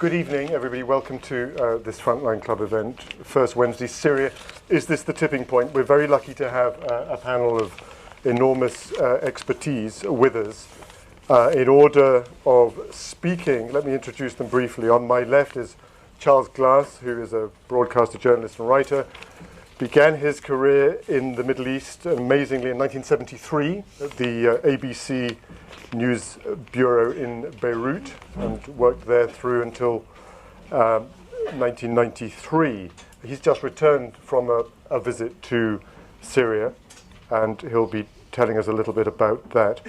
Good evening, everybody. Welcome to this Frontline Club event, First Wednesday, Syria. Is this the tipping point? We're very lucky to have a panel of enormous expertise with us. In order of speaking, let me introduce them briefly. On my left is Charles Glass, who is a broadcaster, journalist and writer. Began his career in the Middle East, amazingly, in 1973 at the ABC News Bureau in Beirut, and worked there through until 1993. He's just returned from a visit to Syria, and he'll be telling us a little bit about that.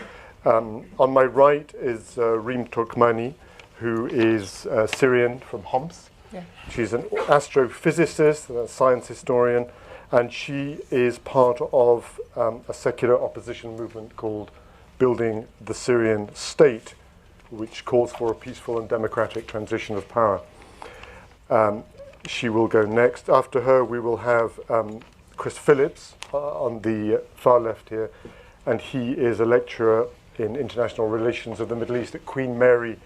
On my right is Reem Turkmani, who is Syrian from Homs. Yeah. She's an astrophysicist, a science historian, and she is part of a secular opposition movement called Building the Syrian State, which calls for a peaceful and democratic transition of power. She will go next. After her, we will have Chris Phillips on the far left here, and he is a lecturer in international relations of the Middle East at Queen Mary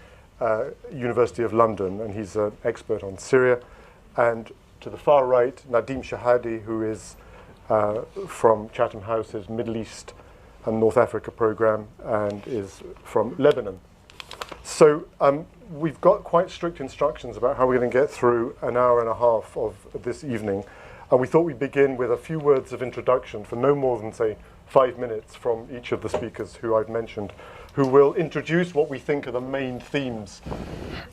University of London, and he's an expert on Syria. And to the far right, Nadim Shahadi, who is from Chatham House's Middle East and North Africa program, and is from Lebanon. So we've got quite strict instructions about how we're going to get through an hour and a half of this evening. And we thought we'd begin with a few words of introduction for no more than, say, 5 minutes from each of the speakers who I've mentioned, who will introduce what we think are the main themes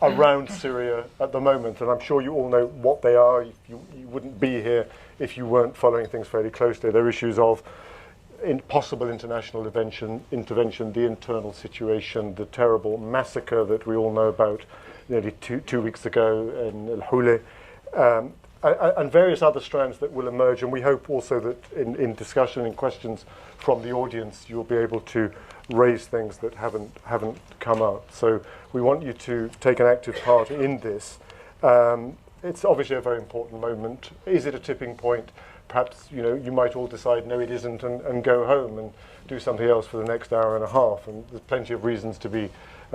around Syria at the moment. And I'm sure you all know what they are. You wouldn't be here if you weren't following things fairly closely. They're issues of possible international intervention, the internal situation, the terrible massacre that we all know about nearly two weeks ago in al-Houla, and various other strands that will emerge. And we hope also that in discussion, in questions from the audience, you'll be able to raise things that haven't come up. So we want you to take an active part in this. It's obviously a very important moment. Is it a tipping point? Perhaps you might all decide no, it isn't, and go home and do something else for the next hour and a half. And there's plenty of reasons to be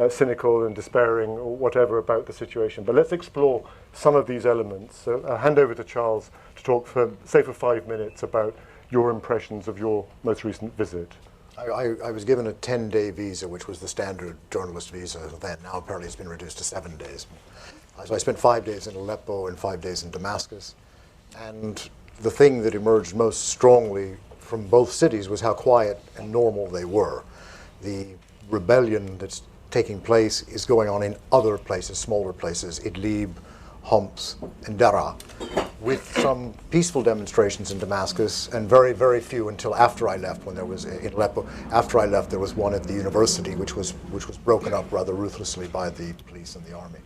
cynical and despairing or whatever about the situation. But let's explore some of these elements. So I'll hand over to Charles to talk for 5 minutes about your impressions of your most recent visit. I was given a 10-day visa, which was the standard journalist visa then. Now apparently it's been reduced to 7 days. So I spent 5 days in Aleppo and 5 days in Damascus. And the thing that emerged most strongly from both cities was how quiet and normal they were. The rebellion that's taking place is going on in other places, smaller places, Idlib, Homs, and Daraa, with some peaceful demonstrations in Damascus, and very, very few until after I left, when there was, in Aleppo, after I left, there was one at the university, which was broken up rather ruthlessly by the police and the army.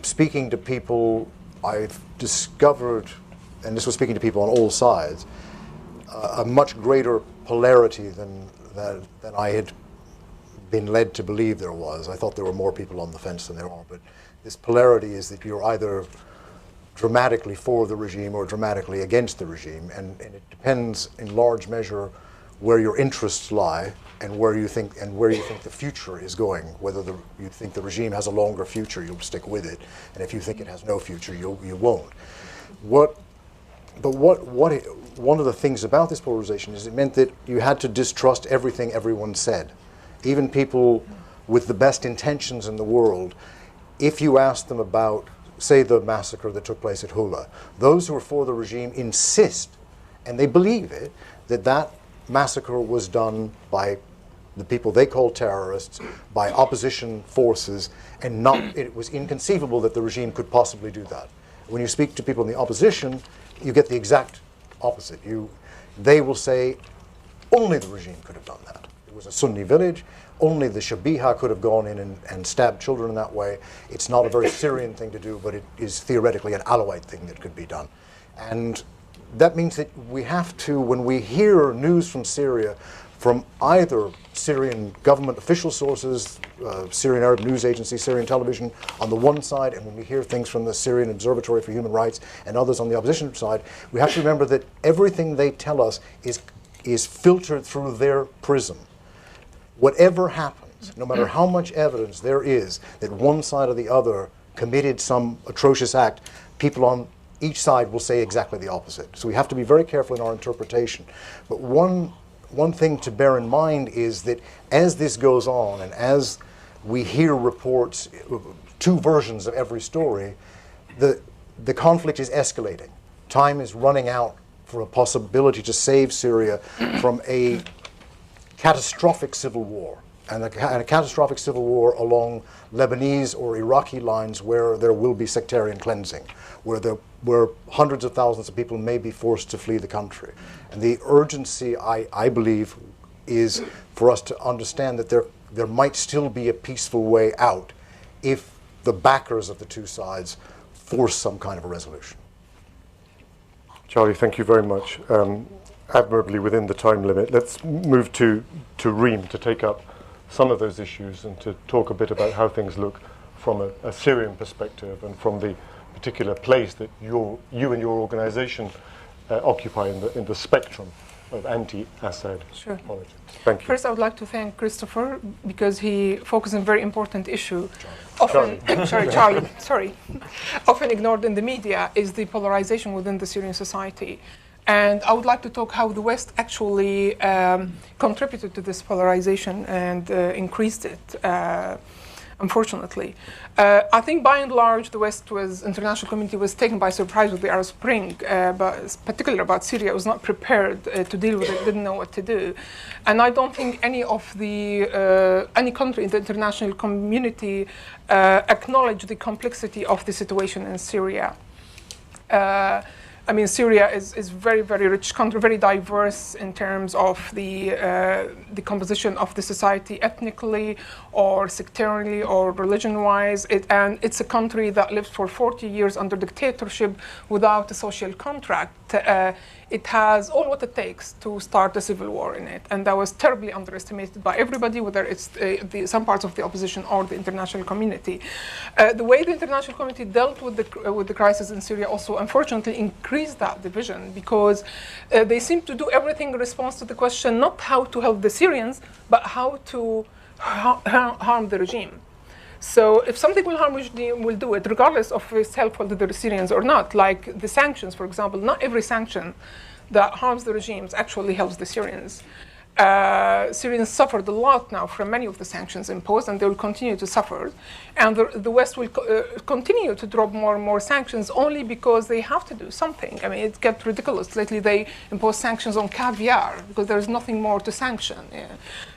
Speaking to people, I've discovered, and this was speaking to people on all sides, a much greater polarity than I had been led to believe there was. I thought there were more people on the fence than there are, but this polarity is that you're either dramatically for the regime or dramatically against the regime, and it depends in large measure where your interests lie and where you think the future is going. Whether you think the regime has a longer future, you'll stick with it, and if you think it has no future, you won't. One of the things about this polarization is it meant that you had to distrust everything everyone said. Even people with the best intentions in the world, if you asked them about, say, the massacre that took place at Houla, those who are for the regime insist, and they believe it, that massacre was done by the people they call terrorists, by opposition forces, and it was inconceivable that the regime could possibly do that. When you speak to people in the opposition, you get the exact opposite. They will say, only the regime could have done that. It was a Sunni village. Only the Shabiha could have gone in and stabbed children in that way. It's not a very Syrian thing to do, but it is theoretically an Alawite thing that could be done. And that means that we have to, when we hear news from Syria, from either Syrian government official sources, Syrian Arab News Agency, Syrian television on the one side, and when we hear things from the Syrian Observatory for Human Rights and others on the opposition side, we have to remember that everything they tell us is filtered through their prism. Whatever happens, no matter how much evidence there is that one side or the other committed some atrocious act, people on each side will say exactly the opposite. So we have to be very careful in our interpretation. But one thing to bear in mind is that as this goes on and as we hear reports, two versions of every story, the conflict is escalating. Time is running out for a possibility to save Syria from a catastrophic civil war, and a catastrophic civil war along Lebanese or Iraqi lines where there will be sectarian cleansing, where hundreds of thousands of people may be forced to flee the country. And the urgency, I believe, is for us to understand that there might still be a peaceful way out if the backers of the two sides force some kind of a resolution. Charlie, thank you very much. Admirably within the time limit. Let's move to Reem to take up some of those issues and to talk a bit about how things look from a Syrian perspective and from the particular place that you and your organization occupy in the spectrum of anti-Assad politics. Thank you. First, I would like to thank Christopher because he focused on a very important issue. Charlie. Often ignored in the media is the polarization within the Syrian society. And I would like to talk how the West actually contributed to this polarization and increased it, unfortunately. I think by and large, the international community was taken by surprise with the Arab Spring, but particularly about Syria, was not prepared to deal with it, didn't know what to do. And I don't think any country in the international community acknowledged the complexity of the situation in Syria. I mean, Syria is very, very rich country, very diverse in terms of the composition of the society ethnically or sectarianly or religion-wise. And it's a country that lived for 40 years under dictatorship without a social contract. It has all what it takes to start a civil war in it. And that was terribly underestimated by everybody, whether it's some parts of the opposition or the international community. The way the international community dealt with the crisis in Syria also, unfortunately, increased that division because they seem to do everything in response to the question not how to help the Syrians, but how to harm the regime. So if something will harm the regime, we'll do it, regardless of if it's helpful to the Syrians or not. Like the sanctions, for example, not every sanction that harms the regimes actually helps the Syrians. Syrians suffered a lot now from many of the sanctions imposed, and they will continue to suffer. And the West will continue to drop more and more sanctions only because they have to do something. I mean, it got ridiculous. Lately, they imposed sanctions on caviar because there's nothing more to sanction.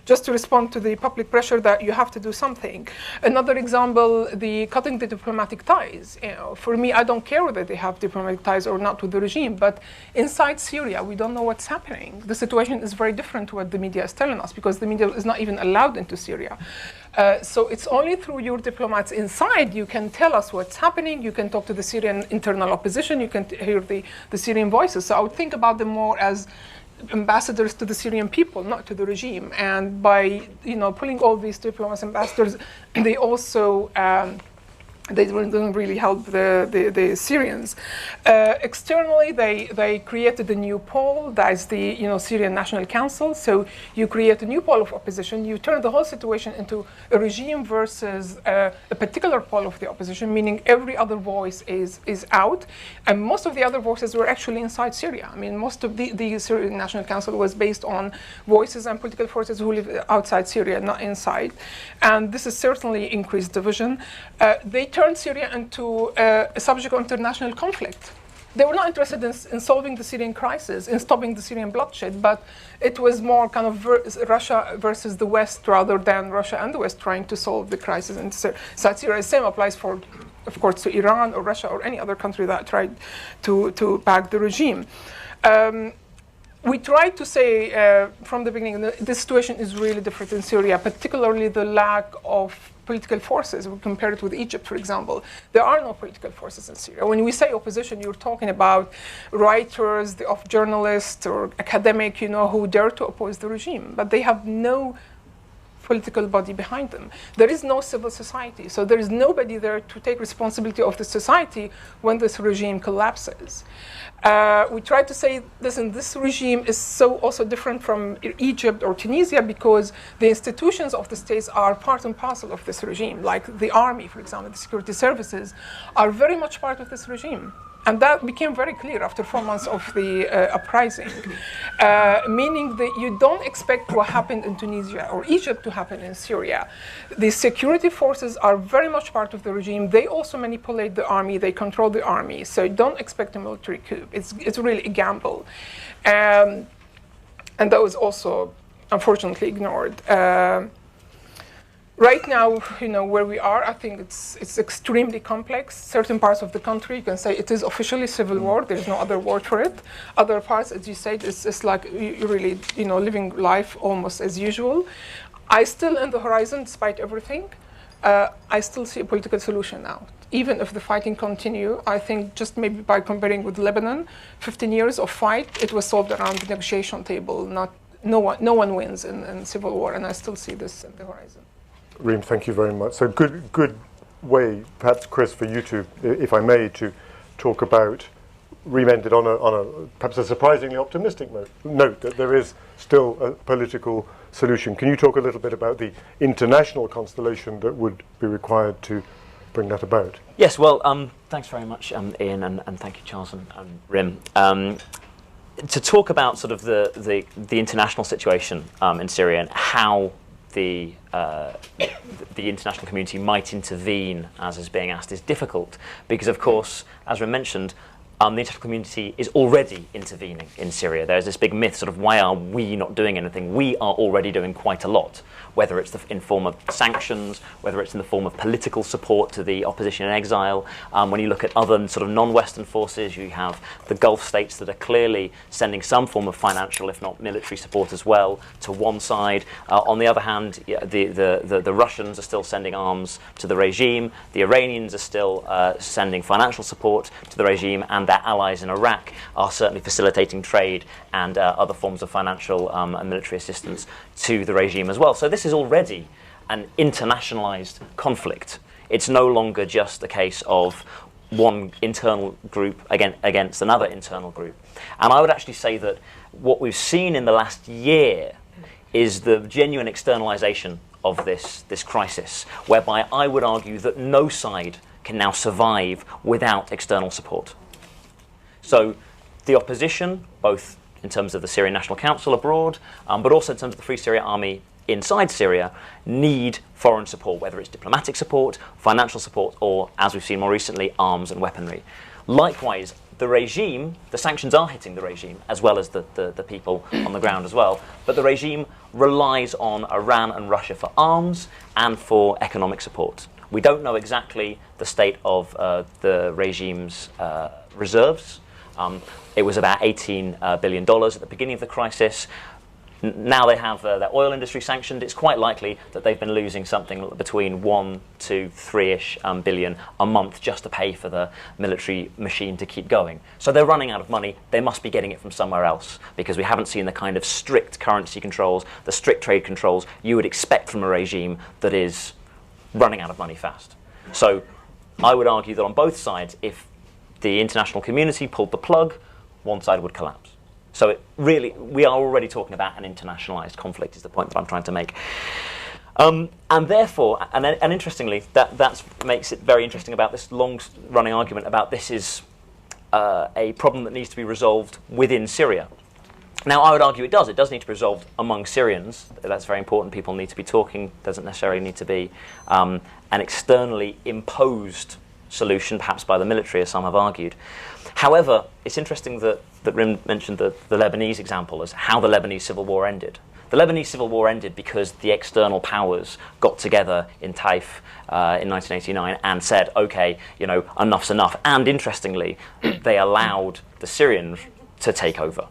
Just to respond to the public pressure that you have to do something. Another example, cutting the diplomatic ties. For me, I don't care whether they have diplomatic ties or not with the regime, but inside Syria, we don't know what's happening. The situation is very different to what the media is telling us because the media is not even allowed into Syria. So it's only through your diplomats inside you can tell us what's happening. You can talk to the Syrian internal opposition. You can hear the Syrian voices. So I would think about them more as ambassadors to the Syrian people, not to the regime. And by pulling all these diplomats, ambassadors, they also they don't really help the Syrians. Externally, they created a new pole, that's the Syrian National Council. So you create a new pole of opposition, you turn the whole situation into a regime versus a particular pole of the opposition, meaning every other voice is out. And most of the other voices were actually inside Syria. I mean, most of the Syrian National Council was based on voices and political forces who live outside Syria, not inside. And this has certainly increased division. They turned Syria into a subject of international conflict. They were not interested in solving the Syrian crisis, in stopping the Syrian bloodshed, but it was more kind of Russia versus the West rather than Russia and the West trying to solve the crisis inside Syria. The same applies for, of course, to Iran or Russia or any other country that tried to back the regime. We tried to say from the beginning that this situation is really different in Syria, particularly the lack of political forces. We compare it with Egypt, for example. There are no political forces in Syria. When we say opposition, you're talking about writers, journalists or academic, who dare to oppose the regime, but they have no political body behind them. There is no civil society, so there is nobody there to take responsibility of the society when this regime collapses. We try to say, listen, this regime is so also different from Egypt or Tunisia because the institutions of the states are part and parcel of this regime, like the army, for example, the security services are very much part of this regime. And that became very clear after 4 months of the uprising, meaning that you don't expect what happened in Tunisia or Egypt to happen in Syria. The security forces are very much part of the regime. They also manipulate the army. They control the army. So don't expect a military coup. It's really a gamble. And that was also, unfortunately, ignored. Right now, where we are, I think it's extremely complex. Certain parts of the country, you can say it is officially civil war. There's no other word for it. Other parts, as you said, it's like you really, living life almost as usual. I still, in the horizon, despite everything, I still see a political solution now. Even if the fighting continue, I think just maybe by comparing with Lebanon, 15 years of fight, it was solved around the negotiation table. No one wins in civil war, and I still see this in the horizon. Reem, thank you very much. So good way, perhaps, Chris, for you to, if I may, to talk about, Reem ended on a perhaps a surprisingly optimistic note that there is still a political solution. Can you talk a little bit about the international constellation that would be required to bring that about? Yes, well, thanks very much, Ian, and thank you, Charles and Reem. To talk about sort of the international situation in Syria and how the international community might intervene, as is being asked, is difficult because, of course, as we mentioned, the international community is already intervening in Syria. There's this big myth, sort of, why are we not doing anything? We are already doing quite a lot, whether it's in form of sanctions, whether it's in the form of political support to the opposition in exile. When you look at other sort of non-Western forces, you have the Gulf states that are clearly sending some form of financial, if not military support as well, to one side. On the other hand, the Russians are still sending arms to the regime. The Iranians are still sending financial support to the regime, and their allies in Iraq are certainly facilitating trade and other forms of financial and military assistance to the regime as well. So this is already an internationalized conflict. It's no longer just a case of one internal group against another internal group. And I would actually say that what we've seen in the last year is the genuine externalization of this crisis, whereby I would argue that no side can now survive without external support. So the opposition, both in terms of the Syrian National Council abroad, but also in terms of the Free Syria Army inside Syria, need foreign support, whether it's diplomatic support, financial support, or, as we've seen more recently, arms and weaponry. Likewise, the regime, the sanctions are hitting the regime, as well as the people on the ground as well, but the regime relies on Iran and Russia for arms and for economic support. We don't know exactly the state of the regime's reserves. It was about $18 billion at the beginning of the crisis. Now they have their oil industry sanctioned. It's quite likely that they've been losing something between 1 to 3-ish billion a month just to pay for the military machine to keep going. So they're running out of money. They must be getting it from somewhere else because we haven't seen the kind of strict currency controls, the strict trade controls you would expect from a regime that is running out of money fast. So I would argue that on both sides, if the international community pulled the plug, one side would collapse. So it really, we are already talking about an internationalized conflict is the point that I'm trying to make. And therefore, and interestingly, that makes it very interesting about this long-running argument about this is a problem that needs to be resolved within Syria. Now, I would argue it does. It does need to be resolved among Syrians. That's very important. People need to be talking. Doesn't necessarily need to be an externally imposed solution, perhaps by the military, as some have argued. However, it's interesting that Rim mentioned the Lebanese example as how the Lebanese civil war ended. The Lebanese civil war ended because the external powers got together in Taif in 1989 and said, okay, enough's enough. And interestingly, they allowed the Syrians to take over.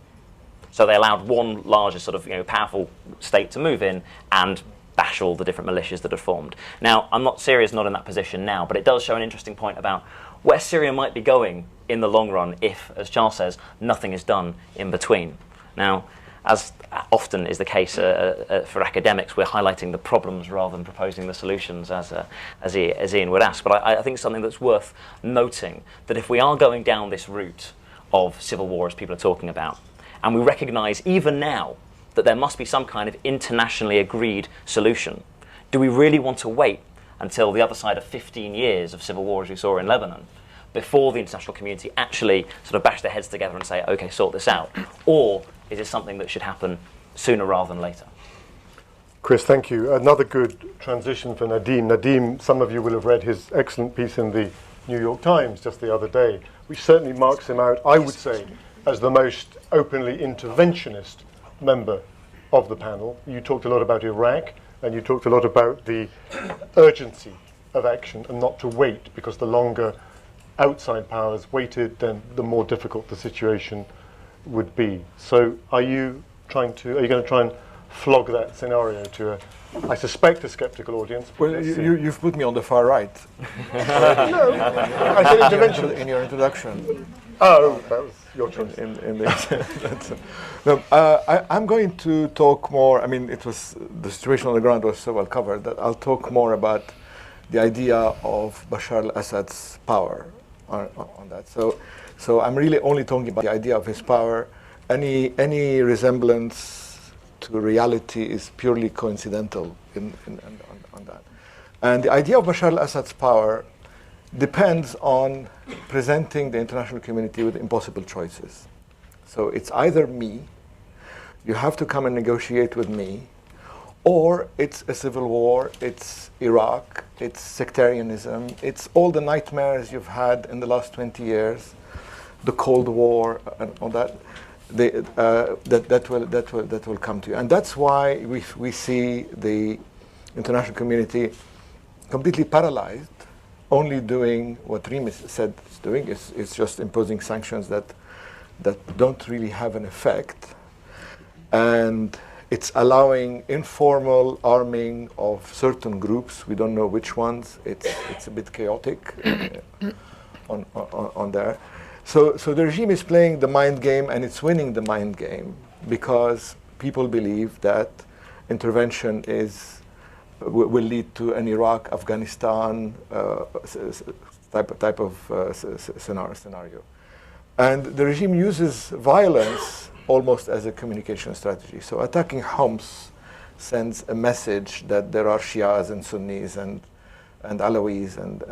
So they allowed one larger sort of powerful state to move in and bash all the different militias that had formed. Now, Syria's not in that position now, but it does show an interesting point about where Syria might be going in the long run if, as Charles says, nothing is done in between. Now, as often is the case for academics, we're highlighting the problems rather than proposing the solutions, as Ian would ask. But I think it's something that's worth noting, that if we are going down this route of civil war, as people are talking about, and we recognise even now that there must be some kind of internationally agreed solution, do we really want to wait until the other side of 15 years of civil war, as we saw in Lebanon, before the international community actually sort of bash their heads together and say, okay, sort this out? Or is it something that should happen sooner rather than later? Chris, thank you. Another good transition for Nadim. Nadim, some of you will have read his excellent piece in the New York Times just the other day, which certainly marks him out, I would say, as the most openly interventionist member of the panel. You talked a lot about Iraq, and you talked a lot about the urgency of action and not to wait, because the longer outside powers waited, then the more difficult the situation would be. So are you going to try and flog that scenario to I suspect a skeptical audience? Well, you've put me on the far right. No, I said intervention. In your introduction. Oh, that was your choice. No, I'm going to talk more. I mean, the situation on the ground was so well covered that I'll talk more about the idea of Bashar al-Assad's power on that. So I'm really only talking about the idea of his power. Any resemblance to reality is purely coincidental on that. And the idea of Bashar al-Assad's power depends on presenting the international community with impossible choices. So it's either me, you have to come and negotiate with me, or it's a civil war, it's Iraq, it's sectarianism, it's all the nightmares you've had in the last 20 years, the Cold War and all that. That will come to you, and that's why we see the international community completely paralyzed, only doing what Reem said it's doing. It's just imposing sanctions that don't really have an effect, and it's allowing informal arming of certain groups. We don't know which ones. It's a bit chaotic on there. So the regime is playing the mind game, and it's winning the mind game because people believe that intervention will lead to an Iraq, Afghanistan type of scenario. And the regime uses violence almost as a communication strategy. So attacking Homs sends a message that there are Shias and Sunnis and Alawis and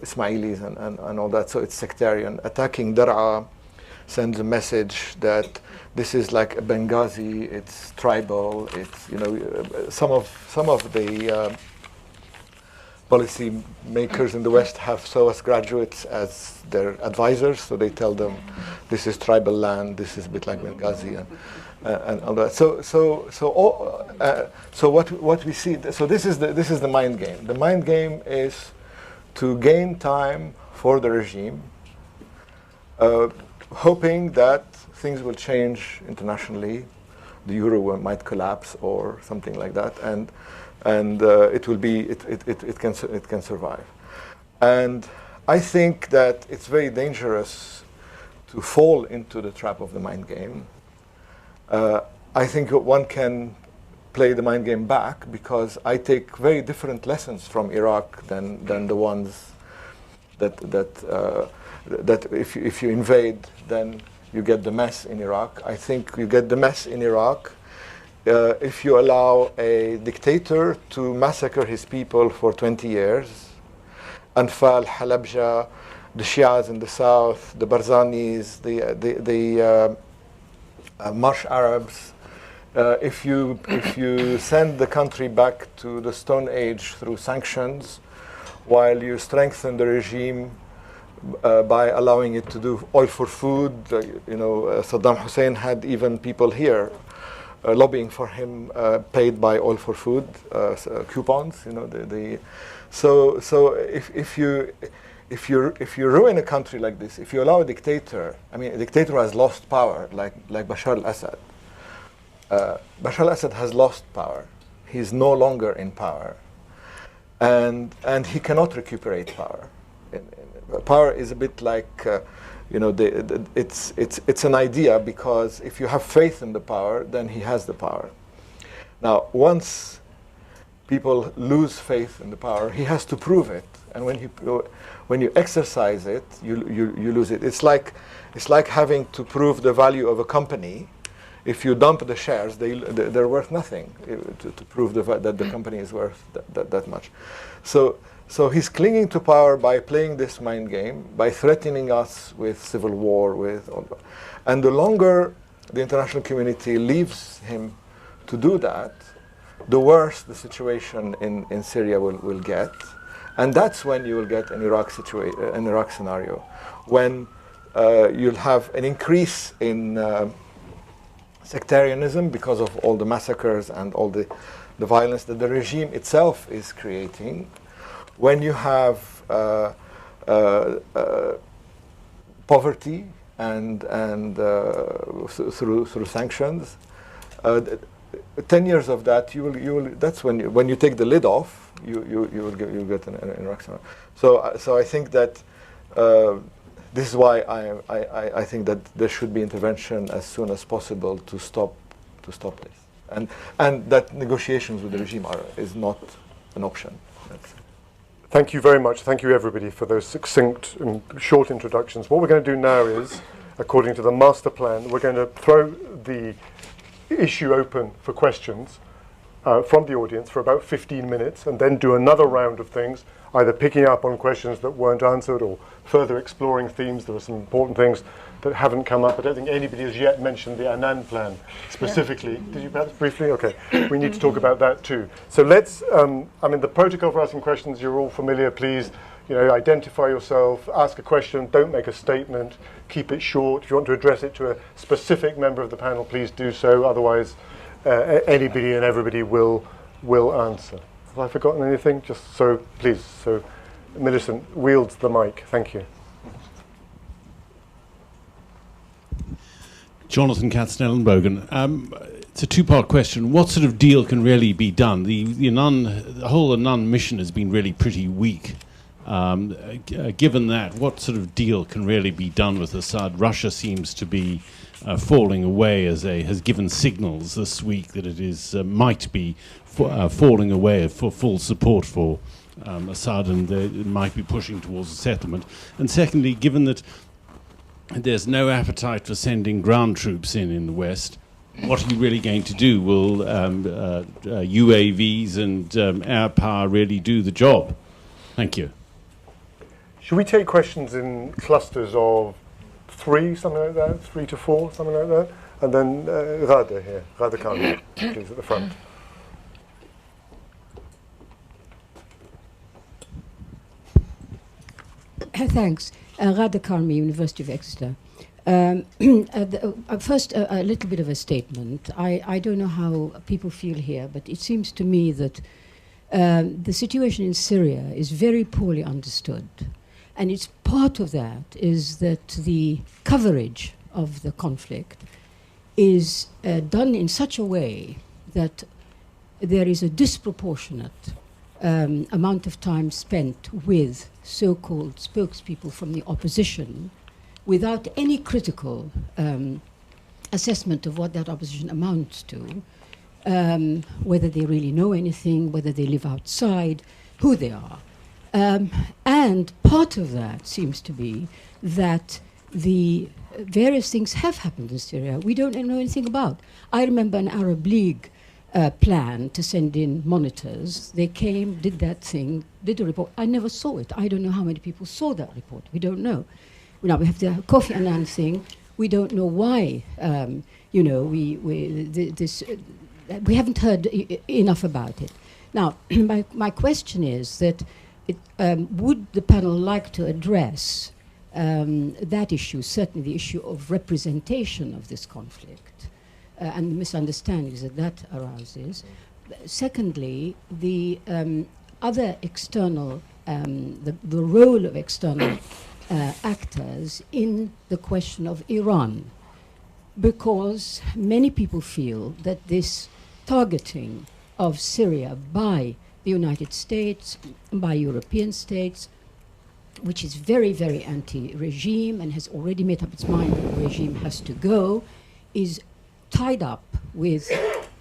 Ismailis and all that, so it's sectarian. Attacking Dar'a sends a message that this is like a Benghazi, it's tribal, it's, some of the policy makers in the West have SOAS graduates as their advisors, so they tell them this is tribal land, this is a bit like Benghazi and all that. So what we see. So this is the mind game. The mind game is to gain time for the regime, hoping that things will change internationally, the euro might collapse or something like that, and it will be it can survive. And I think that it's very dangerous to fall into the trap of the mind game. I think one can play the mind game back because I take very different lessons from Iraq than the ones that if you invade, then you get the mess in Iraq. I think you get the mess in Iraq if you allow a dictator to massacre his people for 20 years. Anfal, Halabja, the Shias in the south, the Barzanis, the Marsh Arabs. If you send the country back to the Stone Age through sanctions, while you strengthen the regime by allowing it to do oil for food, Saddam Hussein had even people here lobbying for him, paid by oil for food coupons. So if you ruin a country like this, if you allow a dictator, a dictator has lost power, like Bashar al-Assad. Bashar al-Assad has lost power. He's no longer in power, and he cannot recuperate power. Power is a bit like You know, it's an idea, because if you have faith in the power, then he has the power. Now, once people lose faith in the power, he has to prove it. And when you exercise it, you lose it. It's like having to prove the value of a company. If you dump the shares, they're worth nothing to prove that the company is worth that much. So he's clinging to power by playing this mind game, by threatening us with civil war, and the longer the international community leaves him to do that, the worse the situation in Syria will get. And that's when you will get an Iraq scenario, when you'll have an increase in sectarianism because of all the massacres and all the violence that the regime itself is creating. When you have poverty and through sanctions, 10 years of that, you will. That's when you take the lid off, you'll get an Iraq scenario. So I think that this is why I think that there should be intervention as soon as possible to stop this, and that negotiations with the regime is not an option. Thank you very much. Thank you, everybody, for those succinct and short introductions. What we're going to do now is, according to the master plan, we're going to throw the issue open for questions from the audience for about 15 minutes, and then do another round of things, either picking up on questions that weren't answered or further exploring themes. There are some important things that haven't come up. I don't think anybody has yet mentioned the Annan plan specifically. Yeah. Did you perhaps briefly? Okay, we need to talk about that too. So let's, the protocol for asking questions, you're all familiar. Please, identify yourself, ask a question, don't make a statement, keep it short. If you want to address it to a specific member of the panel, please do so. Otherwise, anybody and everybody will answer. Have I forgotten anything? Just so, please. So, Millicent wields the mic. Thank you. Jonathan Katznellenbogen. It's a two-part question. What sort of deal can really be done? The whole Annan mission has been really pretty weak. Given that, what sort of deal can really be done with Assad? Russia seems to be falling away, has given signals this week that it is might be falling away for full support for Assad, and it might be pushing towards a settlement. And secondly, given that there's no appetite for sending ground troops in the West, what are you really going to do? Will UAVs and air power really do the job? Thank you. Should we take questions in clusters of 3, something like that, 3 to 4, something like that? And then Rada here, Rada Khan, please, at the front. Thanks. Rada Karmi, University of Exeter. First, a little bit of a statement. I don't know how people feel here, but it seems to me that the situation in Syria is very poorly understood. And it's part of that is that the coverage of the conflict is done in such a way that there is a disproportionate amount of time spent with so-called spokespeople from the opposition without any critical assessment of what that opposition amounts to, whether they really know anything, whether they live outside, who they are. And part of that seems to be that the various things have happened in Syria we don't know anything about. I remember an Arab League plan to send in monitors. They came, did that thing, did a report. I never saw it. I don't know how many people saw that report. We don't know. Now we have the Kofi Annan thing. We don't know why. We haven't heard enough about it. Now, my question is that would the panel like to address that issue, certainly the issue of representation of this conflict and the misunderstandings that arouses. Secondly, the other external, the role of external actors in the question of Iran, because many people feel that this targeting of Syria by the United States, by European states, which is very, very anti-regime and has already made up its mind that the regime has to go, is tied up with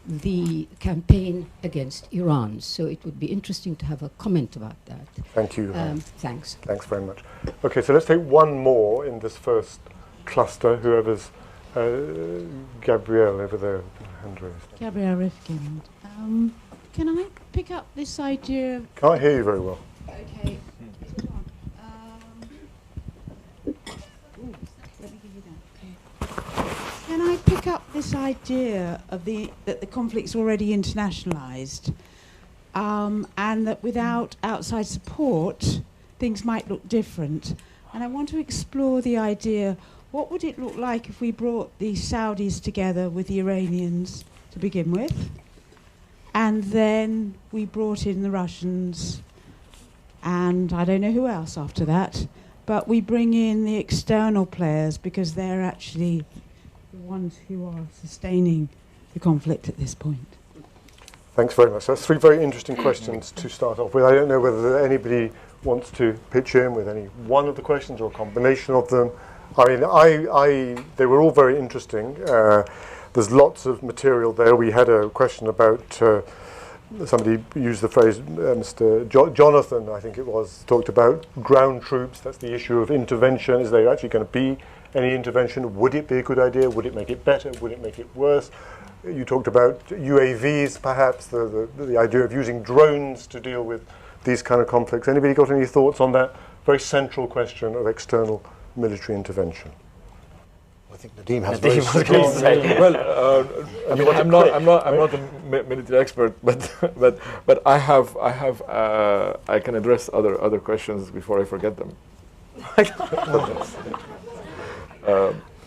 the campaign against Iran. So it would be interesting to have a comment about that. Thank you. Thanks. Thanks very much. Okay, so let's take one more in this first cluster. Whoever's Gabrielle over there, hand raised. Gabrielle Rifkind. Can I pick up this idea of... Can't hear you very well. Okay. Let me give you that. Okay. Can I pick up this idea of that the conflict's already internationalised, and that without outside support, things might look different? And I want to explore the idea, what would it look like if we brought the Saudis together with the Iranians to begin with, and then we brought in the Russians, and I don't know who else after that, but we bring in the external players because they're actually the ones who are sustaining the conflict at this point. Thanks very much. That's three very interesting questions to start off with. I don't know whether anybody wants to pitch in with any one of the questions or a combination of them. I mean, they were all very interesting. There's lots of material there. We had a question about, somebody used the phrase, Mr. Jonathan, I think it was, talked about ground troops. That's the issue of intervention. Is there actually going to be any intervention? Would it be a good idea? Would it make it better? Would it make it worse? You talked about UAVs, perhaps, the idea of using drones to deal with these kind of conflicts. Anybody got any thoughts on that very central question of external military intervention? I think Nadeem has Nadeem very was going to strong... say. Well, I mean, I'm not a military expert, but I can address other questions before I forget them.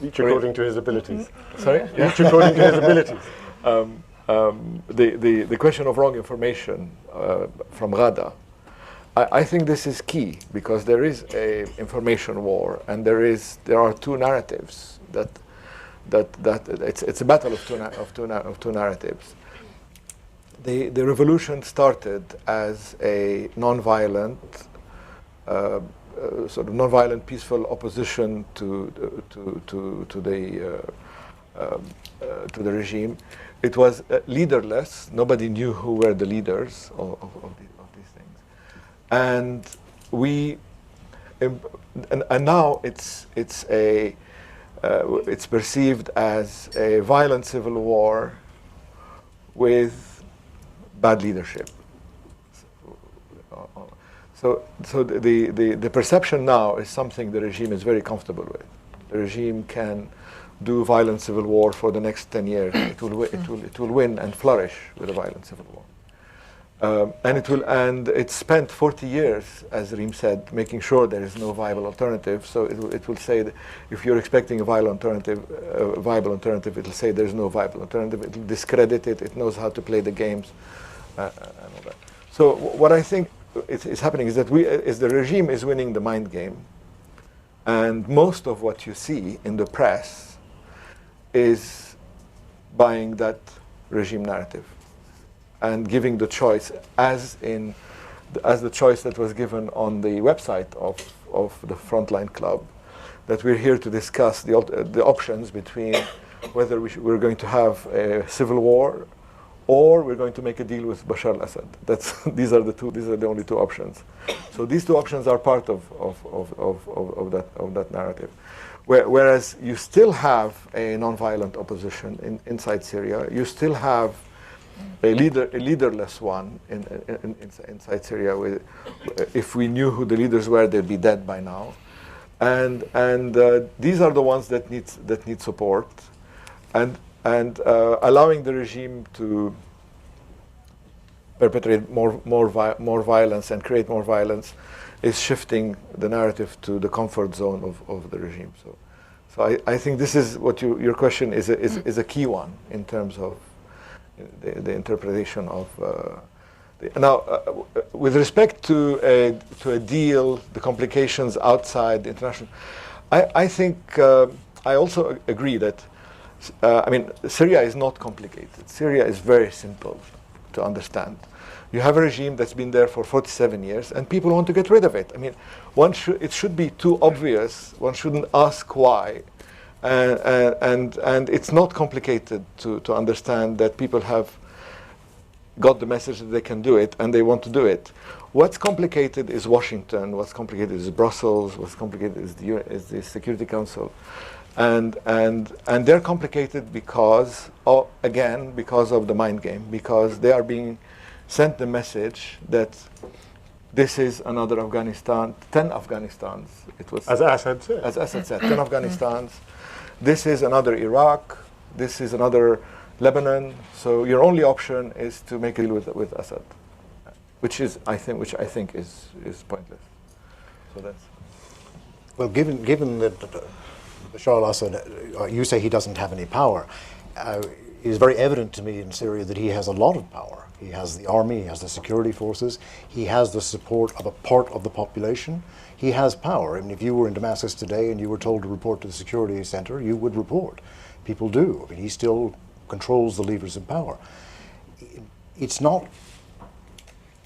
Each according to his abilities. Sorry? Each according to his abilities. The question of wrong information from Ghada, I think this is key because there is a information war, and there are two narratives that it's a battle of two narratives. The revolution started as a non-violent sort of non-violent, peaceful opposition to the regime. It was leaderless. Nobody knew who were the leaders of these things, and now it's perceived as a violent civil war with bad leadership. So the perception now is something the regime is very comfortable with. The regime can do violent civil war for the next 10 years. It will win and flourish with a violent civil war. And it spent 40 years, as Reem said, making sure there is no viable alternative. So it will say that if you're expecting a viable alternative, it will say there's no viable alternative. It will discredit it. It knows how to play the games and all that. So what I think is happening is that the regime is winning the mind game, and most of what you see in the press is buying that regime narrative and giving the choice as the choice that was given on the website of the Frontline Club, that we're here to discuss the options between whether we're going to have a civil war or we're going to make a deal with Bashar al-Assad. These are the only two options. So these two options are part of that narrative. Whereas you still have a non-violent opposition inside Syria. You still have a leaderless one inside Syria. If we knew who the leaders were, they'd be dead by now. And these are the ones that need support, and allowing the regime to perpetrate more violence and create more violence is shifting the narrative to the comfort zone of the regime. So I think this is what your question is a key one in terms of the interpretation of. With respect to a deal, the complications outside the international, I think I also agree that. Syria is not complicated. Syria is very simple to understand. You have a regime that's been there for 47 years, and people want to get rid of it. I mean, it should be too obvious. One shouldn't ask why. And it's not complicated to understand that people have got the message that they can do it, and they want to do it. What's complicated is Washington. What's complicated is Brussels. What's complicated is the Security Council. And they're complicated because, again, because of the mind game, because they are being sent the message that this is another Afghanistan, 10 Afghanistans. It was, as Assad said. As Assad said, 10 Afghanistans. This is another Iraq. This is another Lebanon. So your only option is to make a deal with Assad, which I think is pointless. So that's. Well, given that Bashar al-Assad, you say he doesn't have any power. It is very evident to me in Syria that he has a lot of power. He has the army, he has the security forces, he has the support of a part of the population. He has power. I mean, if you were in Damascus today and you were told to report to the security center, you would report. People do. I mean, he still controls the levers of power. It's not,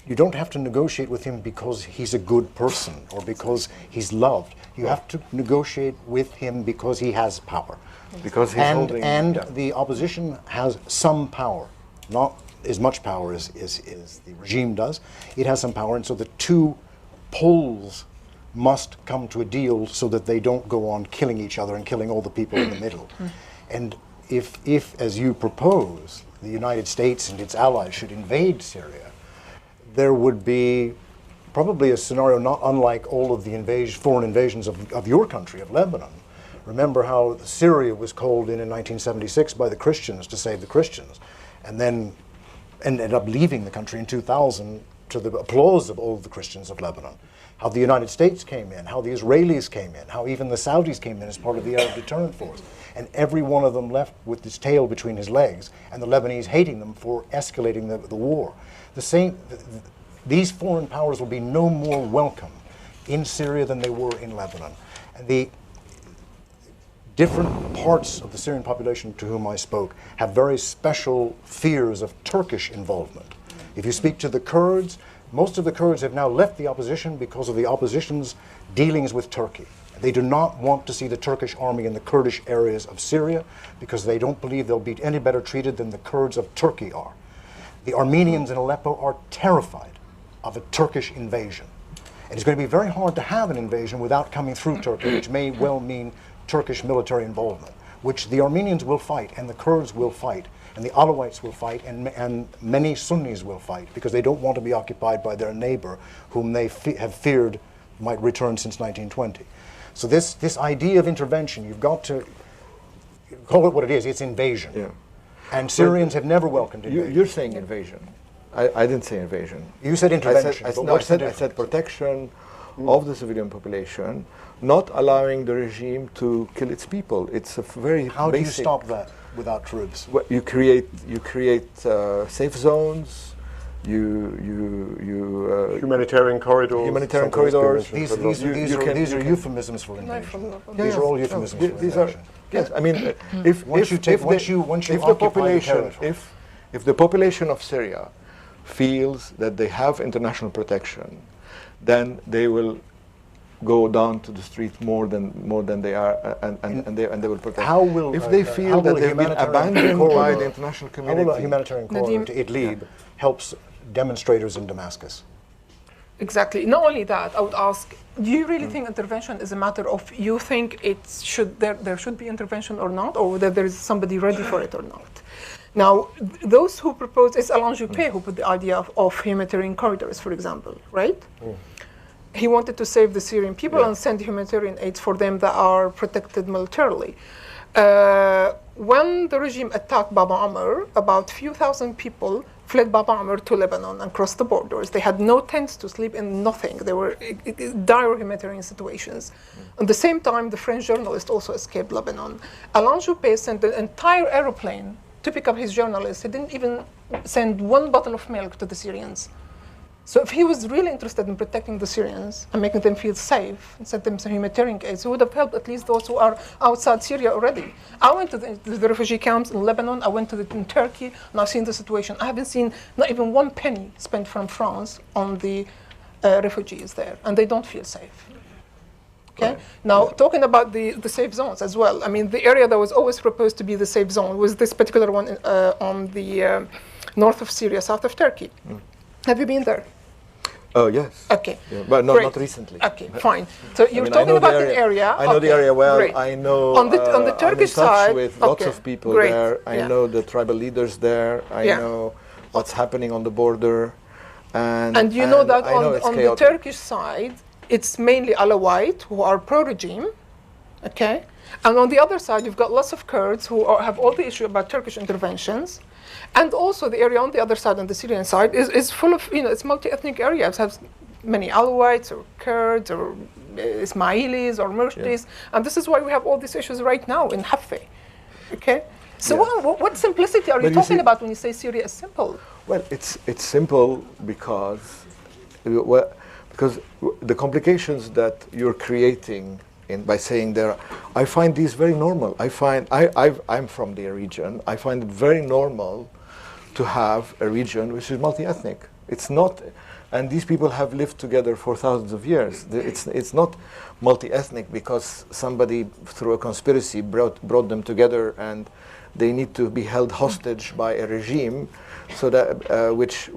you don't have to negotiate with him because he's a good person or because he's loved. You have to negotiate with him because he has power. Because he's holding... And the opposition has some power, not as much power as the regime does. It has some power, and so the two poles must come to a deal so that they don't go on killing each other and killing all the people in the middle. And if, as you propose, the United States and its allies should invade Syria, there would be probably a scenario not unlike all of the foreign invasions of your country, of Lebanon. Remember how Syria was called in 1976 by the Christians to save the Christians, and then ended up leaving the country in 2000 to the applause of all of the Christians of Lebanon. How the United States came in, how the Israelis came in, how even the Saudis came in as part of the Arab deterrent force. And every one of them left with his tail between his legs, and the Lebanese hating them for escalating the war. These foreign powers will be no more welcome in Syria than they were in Lebanon. And the different parts of the Syrian population to whom I spoke have very special fears of Turkish involvement. If you speak to the Kurds, most of the Kurds have now left the opposition because of the opposition's dealings with Turkey. They do not want to see the Turkish army in the Kurdish areas of Syria because they don't believe they'll be any better treated than the Kurds of Turkey are. The Armenians in Aleppo are terrified of a Turkish invasion. And it's going to be very hard to have an invasion without coming through Turkey, which may well mean Turkish military involvement, which the Armenians will fight, and the Kurds will fight, and the Alawites will fight, and many Sunnis will fight, because they don't want to be occupied by their neighbor, whom they have feared might return since 1920. So this idea of intervention, you've got to call it what it is. It's invasion. Yeah. And Syrians have never welcomed invasion. You're saying invasion. I didn't say invasion. You said intervention. I said protection of the civilian population, not allowing the regime to kill its people. It's a very How basic. do you stop that without troops? Well, you create safe zones. Humanitarian corridors. Humanitarian corridors. These are euphemisms for invasion. These are all euphemisms for invasion. Yes, I mean, if the population of Syria feels that they have international protection, then they will go down to the street more than they are, and they will protect. If they feel that they've been abandoned by the international community? How will a humanitarian corridor to Idlib helps demonstrators in Damascus? Exactly. Not only that, I would ask, do you really think intervention is a matter of you think there should be intervention or not, or whether there is somebody ready for it or not? Now, those who propose, it's Alain Juppé who put the idea of humanitarian corridors, for example, right? He wanted to save the Syrian people and send humanitarian aid for them that are protected militarily. When the regime attacked Bab Amr, about few thousand people fled Bab Amr to Lebanon and crossed the borders. They had no tents to sleep in, nothing. They were dire humanitarian situations. At the same time, the French journalist also escaped Lebanon. Alain Juppé sent an entire aeroplane to pick up his journalists. He didn't even send one bottle of milk to the Syrians. So if he was really interested in protecting the Syrians and making them feel safe and send them some humanitarian aid, he would have helped at least those who are outside Syria already. I went to the refugee camps in Lebanon, I went to in Turkey, and I've seen the situation. I haven't seen not even one penny spent from France on the refugees there, and they don't feel safe. Okay. Right. Now, talking about the safe zones as well, I mean, the area that was always proposed to be the safe zone was this particular one on the north of Syria, south of Turkey. Mm. Have you been there? Oh, yes. Okay. Yeah, but no, not recently. Okay, fine. So you're talking about the area. I know the area well. Great. I know on the Turkish side, with lots of people there. I know the tribal leaders there. I know what's happening on the border. And you know that on the Turkish side, it's mainly Alawite who are pro-regime, okay? And on the other side, you've got lots of Kurds who have all the issue about Turkish interventions. And also the area on the other side, on the Syrian side, is full of, it's multi-ethnic areas. It has many Alawites or Kurds or Ismailis or Murshidis. And this is why we have all these issues right now in Hafez, okay? So what simplicity are you talking about when you say Syria is simple? Well, it's simple because the complications that you're creating by saying there, I find these very normal. I'm from the region. I find it very normal to have a region which is multi-ethnic. It's not, and these people have lived together for thousands of years. It's not multi-ethnic because somebody through a conspiracy brought them together and they need to be held hostage by a regime, so that which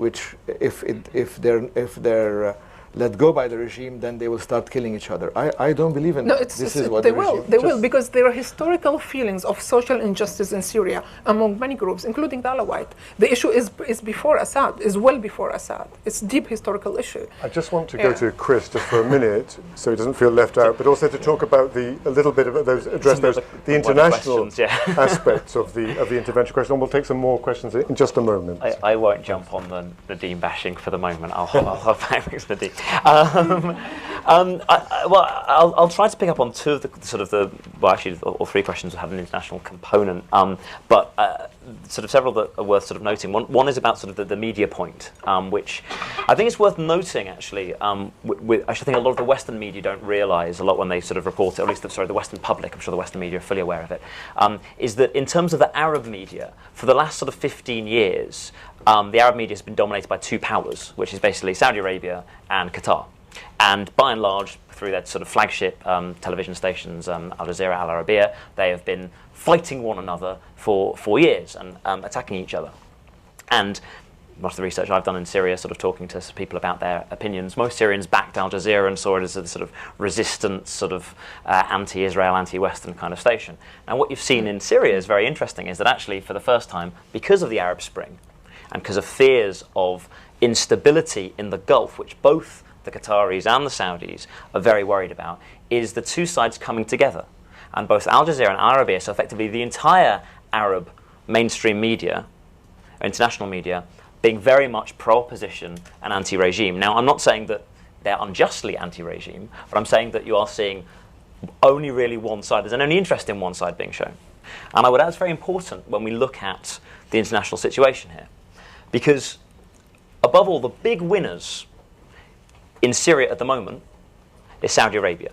if they're let go by the regime, then they will start killing each other. I don't believe in that. They will, because there are historical feelings of social injustice in Syria among many groups, including the Alawite. The issue is before Assad, is well before Assad. It's a deep historical issue. I just want to go to Chris just for a minute, so he doesn't feel left out, but also to talk about the international aspects of the intervention question. And we'll take some more questions in just a moment. I won't jump on the Nadeem bashing for the moment. I'll back Nadeem. I'll try to pick up on two of all three questions that have an international component, but sort of several that are worth sort of noting. One is about sort of the media point, which I think is worth noting actually. Actually, I think a lot of the Western media don't realise a lot when they sort of report it, or at least the Western public. I'm sure the Western media are fully aware of it. Is that in terms of the Arab media, for the last sort of 15 years, the Arab media has been dominated by two powers, which is basically Saudi Arabia and Qatar. And by and large, through their sort of flagship television stations, Al Jazeera, Al Arabiya, they have been fighting one another for years and attacking each other. And much of the research I've done in Syria, sort of talking to people about their opinions, most Syrians backed Al Jazeera and saw it as a sort of resistant, sort of anti-Israel, anti-Western kind of station. Now what you've seen in Syria is very interesting, is that actually for the first time, because of the Arab Spring, and because of fears of instability in the Gulf, which both the Qataris and the Saudis are very worried about, is the two sides coming together. And both Al Jazeera and Al Arabiya, so effectively the entire Arab mainstream media, international media, being very much pro-opposition and anti-regime. Now, I'm not saying that they're unjustly anti-regime, but I'm saying that you are seeing only really one side. There's only interest in one side being shown. And I would add it's very important when we look at the international situation here. Because above all, the big winners in Syria at the moment is Saudi Arabia.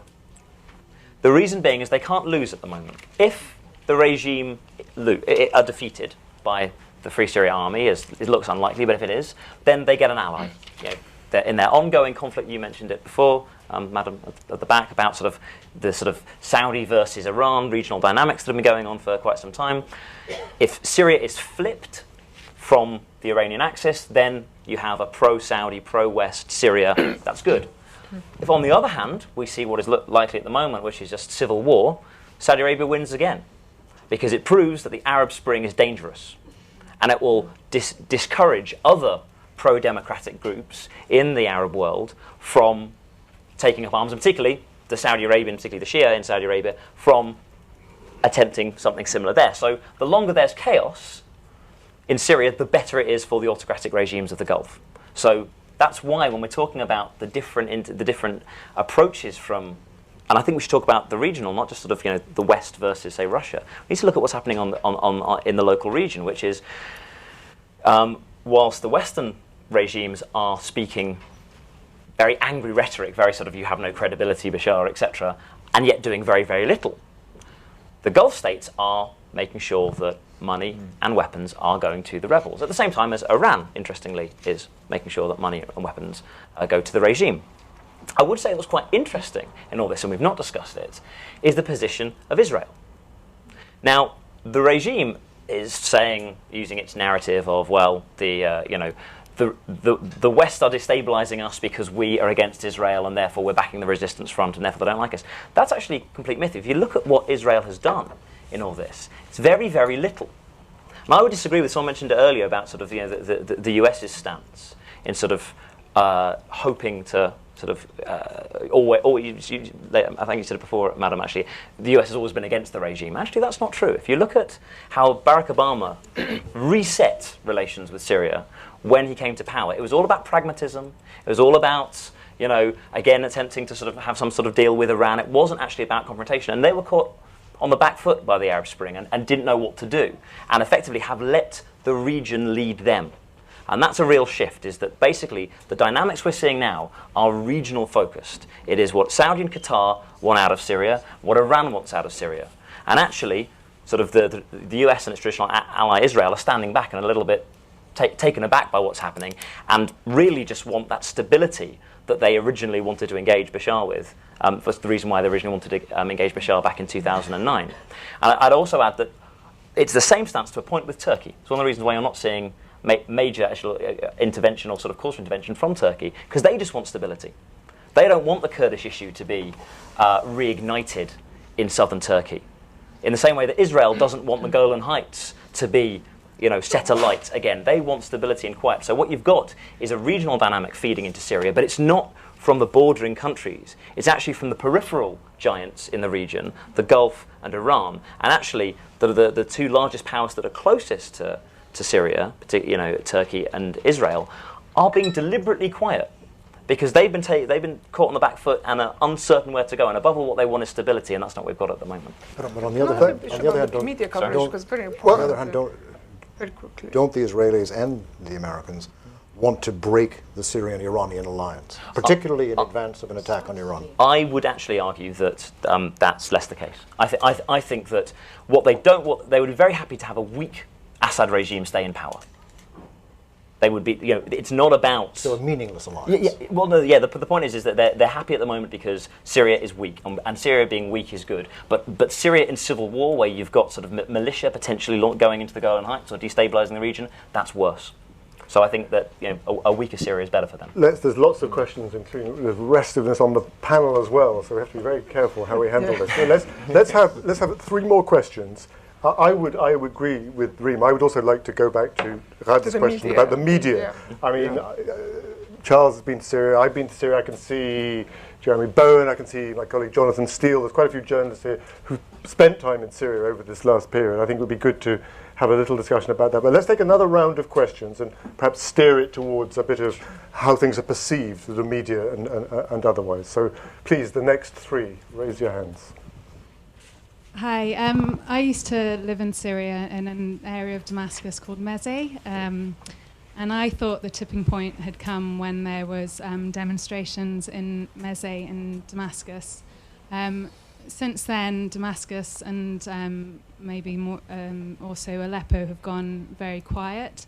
The reason being is they can't lose at the moment. If the regime are defeated by the Free Syria Army, as it looks unlikely, but if it is, then they get an ally. In their ongoing conflict, you mentioned it before, Madam at the back, about sort of the sort of Saudi versus Iran regional dynamics that have been going on for quite some time. If Syria is flipped from the Iranian axis, then you have a pro-Saudi, pro-West Syria. That's good. If, on the other hand, we see what is likely at the moment, which is just civil war, Saudi Arabia wins again, because it proves that the Arab Spring is dangerous, and it will discourage other pro-democratic groups in the Arab world from taking up arms, and particularly the Saudi Arabian, particularly the Shia in Saudi Arabia, from attempting something similar there. So the longer there's chaos in Syria, the better it is for the autocratic regimes of the Gulf. So that's why when we're talking about the different approaches from, and I think we should talk about the regional, not just sort of the West versus say Russia. We need to look at what's happening in the local region, which is whilst the Western regimes are speaking very angry rhetoric, very sort of you have no credibility, Bashar, etc., and yet doing very, very little. The Gulf states are making sure that money and weapons are going to the rebels, at the same time as Iran, interestingly, is making sure that money and weapons go to the regime. I would say what's quite interesting in all this, and we've not discussed it, is the position of Israel. Now, the regime is saying, using its narrative of, well, the West are destabilizing us because we are against Israel and therefore we're backing the resistance front and therefore they don't like us. That's actually a complete myth. If you look at what Israel has done in all this, it's very, very little. And I would disagree with someone mentioned earlier about sort of the US's stance in sort of hoping to sort of, I think you said it before, Madam, actually, the US has always been against the regime. Actually, that's not true. If you look at how Barack Obama reset relations with Syria when he came to power, it was all about pragmatism. It was all about, again, attempting to sort of have some sort of deal with Iran. It wasn't actually about confrontation. And they were caught on the back foot by the Arab Spring and didn't know what to do, and effectively have let the region lead them. And that's a real shift, is that basically the dynamics we're seeing now are regional focused. It is what Saudi and Qatar want out of Syria, what Iran wants out of Syria. And actually, sort of the US and its traditional ally Israel are standing back and a little bit taken aback by what's happening, and really just want that stability that they originally wanted to engage Bashar with. That's the reason why they originally wanted to engage Bashar back in 2009. And I'd also add that it's the same stance to a point with Turkey. It's one of the reasons why you're not seeing major actual intervention or sort of calls for intervention from Turkey, because they just want stability. They don't want the Kurdish issue to be reignited in southern Turkey, in the same way that Israel doesn't want the Golan Heights to be set alight again. They want stability and quiet. So what you've got is a regional dynamic feeding into Syria, but it's not from the bordering countries. It's actually from the peripheral giants in the region, the Gulf and Iran, and actually the two largest powers that are closest to Syria, particularly Turkey and Israel, are being deliberately quiet because they've been caught on the back foot and are uncertain where to go. And above all, what they want is stability, and that's not what we've got at the moment. But on the other hand, don't the Israelis and the Americans want to break the Syrian-Iranian alliance, particularly in advance of an attack on Iran? I would actually argue that that's less the case. I think that they would be very happy to have a weak Assad regime stay in power. They would be, it's not about... So a meaningless alliance. The point is that they're happy at the moment because Syria is weak, and Syria being weak is good. But Syria in civil war, where you've got sort of militia potentially going into the Golan Heights or destabilizing the region, that's worse. So I think that a weaker Syria is better for them. There's lots of questions, including the rest of us on the panel as well. So we have to be very careful how we handle this. So let's have 3 more questions. I would agree with Reem. I would also like to go back to Rad's question about the media. Yeah. I mean, Charles has been to Syria. I've been to Syria. I can see Jeremy Bowen. I can see my colleague Jonathan Steele. There's quite a few journalists here who spent time in Syria over this last period. I think it would be good to have a little discussion about that. But let's take another round of questions and perhaps steer it towards a bit of how things are perceived through the media and otherwise. So please, the next 3, raise your hands. Hi, I used to live in Syria in an area of Damascus called Meze, and I thought the tipping point had come when there was demonstrations in Meze in Damascus. Since then, Damascus and maybe more, also Aleppo have gone very quiet.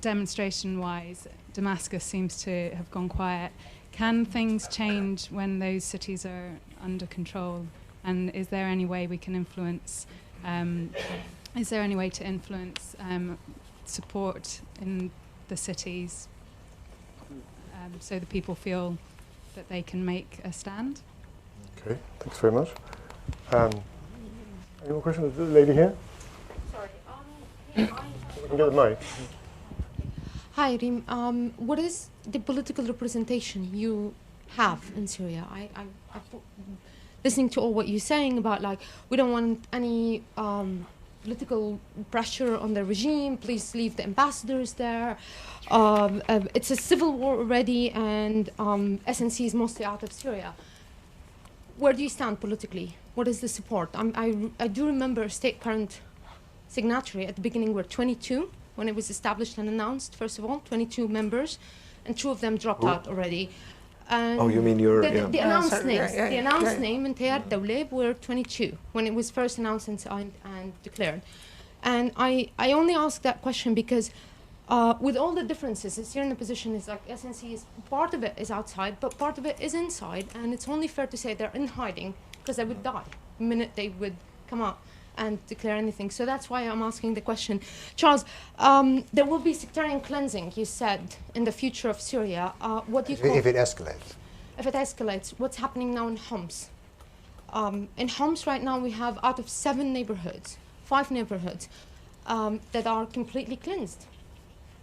Demonstration-wise, Damascus seems to have gone quiet. Can things change when those cities are under control? And is there any way we can influence? Is there any way to influence support in the cities so the people feel that they can make a stand? Okay, thanks very much. Any more questions? The lady here? Sorry. We can get the mic. Hi, Reem. What is the political representation you have in Syria? I listening to all what you're saying about, like, we don't want any political pressure on the regime. Please leave the ambassadors there. It's a civil war already, and SNC is mostly out of Syria. Where do you stand politically? What is the support? I do remember state current signatory at the beginning were 22 when it was established and announced, first of all, 22 members, and 2 of them dropped out already. And Oh, you mean your... the announced sorry, names, yeah, the yeah, announced yeah. name in Tayar Dawleh were 22 when it was first announced and signed and declared. And I only ask that question because with all the differences, the Syrian opposition is like SNC is part of it is outside, but part of it is inside, and it's only fair to say they're in hiding because they would die the minute they would come out and declare anything. So that's why I'm asking the question. Charles, there will be sectarian cleansing, you said, in the future of Syria. What do you call If it escalates. If it escalates, what's happening now in Homs? In Homs right now we have out of 7 neighborhoods, 5 neighborhoods that are completely cleansed.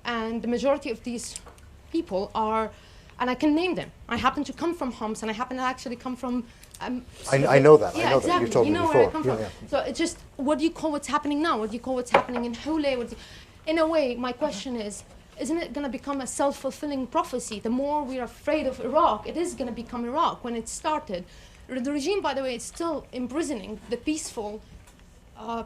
And the majority of these people are, and I can name them. I happen to come from Homs, and I happen to actually come from... I know that. Yeah, I know exactly. that. You told me know before. where I come Yeah, from. yeah. So it's just, what do you call what's happening now? What do you call what's happening in Houla? In a way, my question is, isn't it going to become a self-fulfilling prophecy? The more we're afraid of Iraq, it is going to become Iraq when it started. The regime, by the way, is still imprisoning the peaceful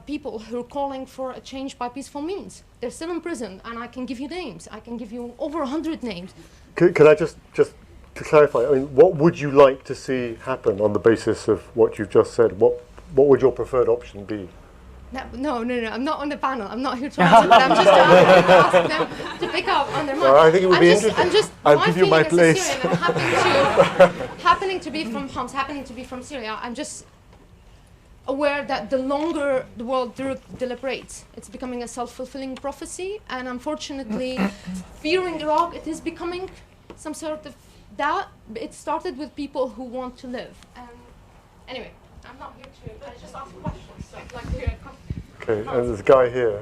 people who are calling for a change by peaceful means. They're still in prison, and I can give you names. I can give you over 100 names. Could I just to clarify, I mean, what would you like to see happen on the basis of what you've just said? What would your preferred option be? No, I'm not on the panel. I'm not here to answer, but I'm just asking them to pick up on their mind. I think it would be interesting. I'll give you my place. Syrian, I'm happening to be from Homs, happening to be from Syria. I'm just aware that the longer the world deliberates, it's becoming a self-fulfilling prophecy. And unfortunately, fearing Iraq, it is becoming some sort of that. It started with people who want to live. And anyway, I'm not here to. I just ask questions. So I'd like to hear a question. Okay, and there's a guy here.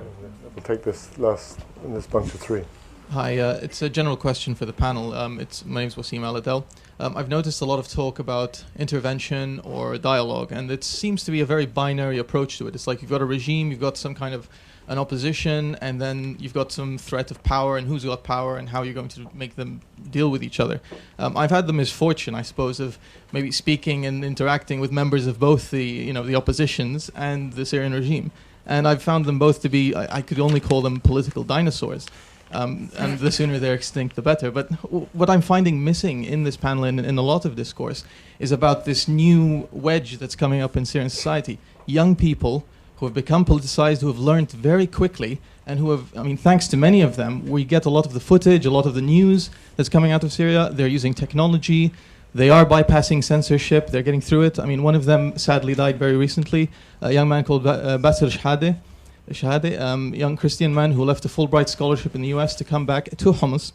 We'll take this last in this bunch of 3. Hi, it's a general question for the panel. My name's Wasim Al-Adel. I've noticed a lot of talk about intervention or dialogue, and it seems to be a very binary approach to it. It's like you've got a regime, you've got some kind of an opposition, and then you've got some threat of power and who's got power and how you're going to make them deal with each other. I've had the misfortune, I suppose, of maybe speaking and interacting with members of both the oppositions and the Syrian regime. And I've found them both to be, I could only call them political dinosaurs. And the sooner they're extinct, the better. But what I'm finding missing in this panel and in a lot of discourse is about this new wedge that's coming up in Syrian society. Young people who have become politicized, who have learned very quickly, and who have, thanks to many of them, we get a lot of the footage, a lot of the news that's coming out of Syria. They're using technology. They are bypassing censorship. They're getting through it. One of them sadly died very recently, a young man called Basir Shahade, young Christian man who left a Fulbright scholarship in the US to come back to Homs,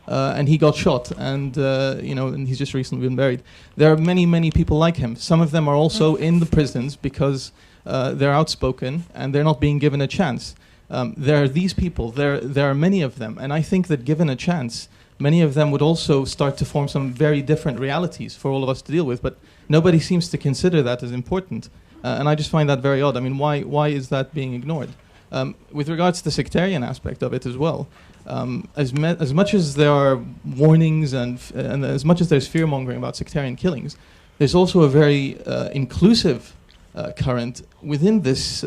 and he got shot, and and he's just recently been buried. There are many, many people like him. Some of them are also in the prisons because they're outspoken and they're not being given a chance. There are these people. There are many of them, and I think that given a chance, many of them would also start to form some very different realities for all of us to deal with. But nobody seems to consider that as important. And I just find that very odd. Why is that being ignored? With regards to the sectarian aspect of it as well, as much as there are warnings and as much as there's fear-mongering about sectarian killings, there's also a very inclusive current within this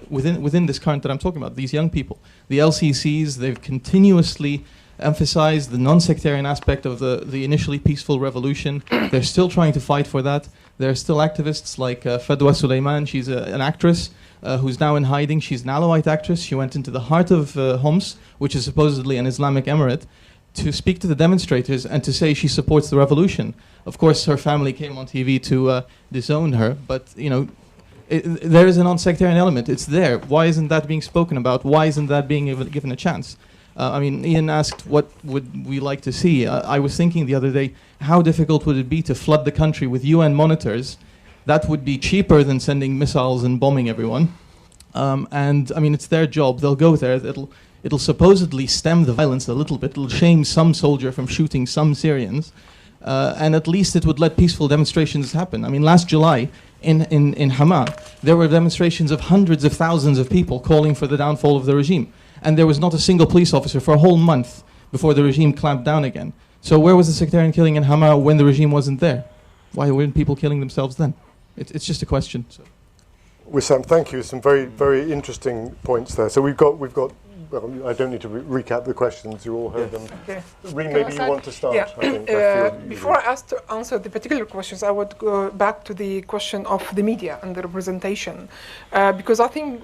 within this current that I'm talking about. These young people, the LCCs, they've continuously emphasized the non-sectarian aspect of the initially peaceful revolution. They're still trying to fight for that. There are still activists like Fadwa Suleiman. She's an actress who's now in hiding. She's an Alawite actress. She went into the heart of Homs, which is supposedly an Islamic emirate, to speak to the demonstrators and to say she supports the revolution. Of course, her family came on TV to disown her, but there is a non-sectarian element. It's there. Why isn't that being spoken about? Why isn't that being given a chance? Ian asked what would we like to see. I was thinking the other day, how difficult would it be to flood the country with UN monitors? That would be cheaper than sending missiles and bombing everyone. It's their job. They'll go there. It'll supposedly stem the violence a little bit. It'll shame some soldier from shooting some Syrians. And at least it would let peaceful demonstrations happen. Last July in Hama, there were demonstrations of hundreds of thousands of people calling for the downfall of the regime. And there was not a single police officer for a whole month before the regime clamped down again. So where was the sectarian killing in Hama when the regime wasn't there? Why weren't people killing themselves then? It's just a question. So. Wissam, thank you. Some very, very interesting points there. So we've got well, I don't need to recap the questions. You all heard them. Yeah. Reem, Can I maybe you start? want to start. Yeah. I think I feel Before I answer the particular questions, I would go back to the question of the media and the representation, because I think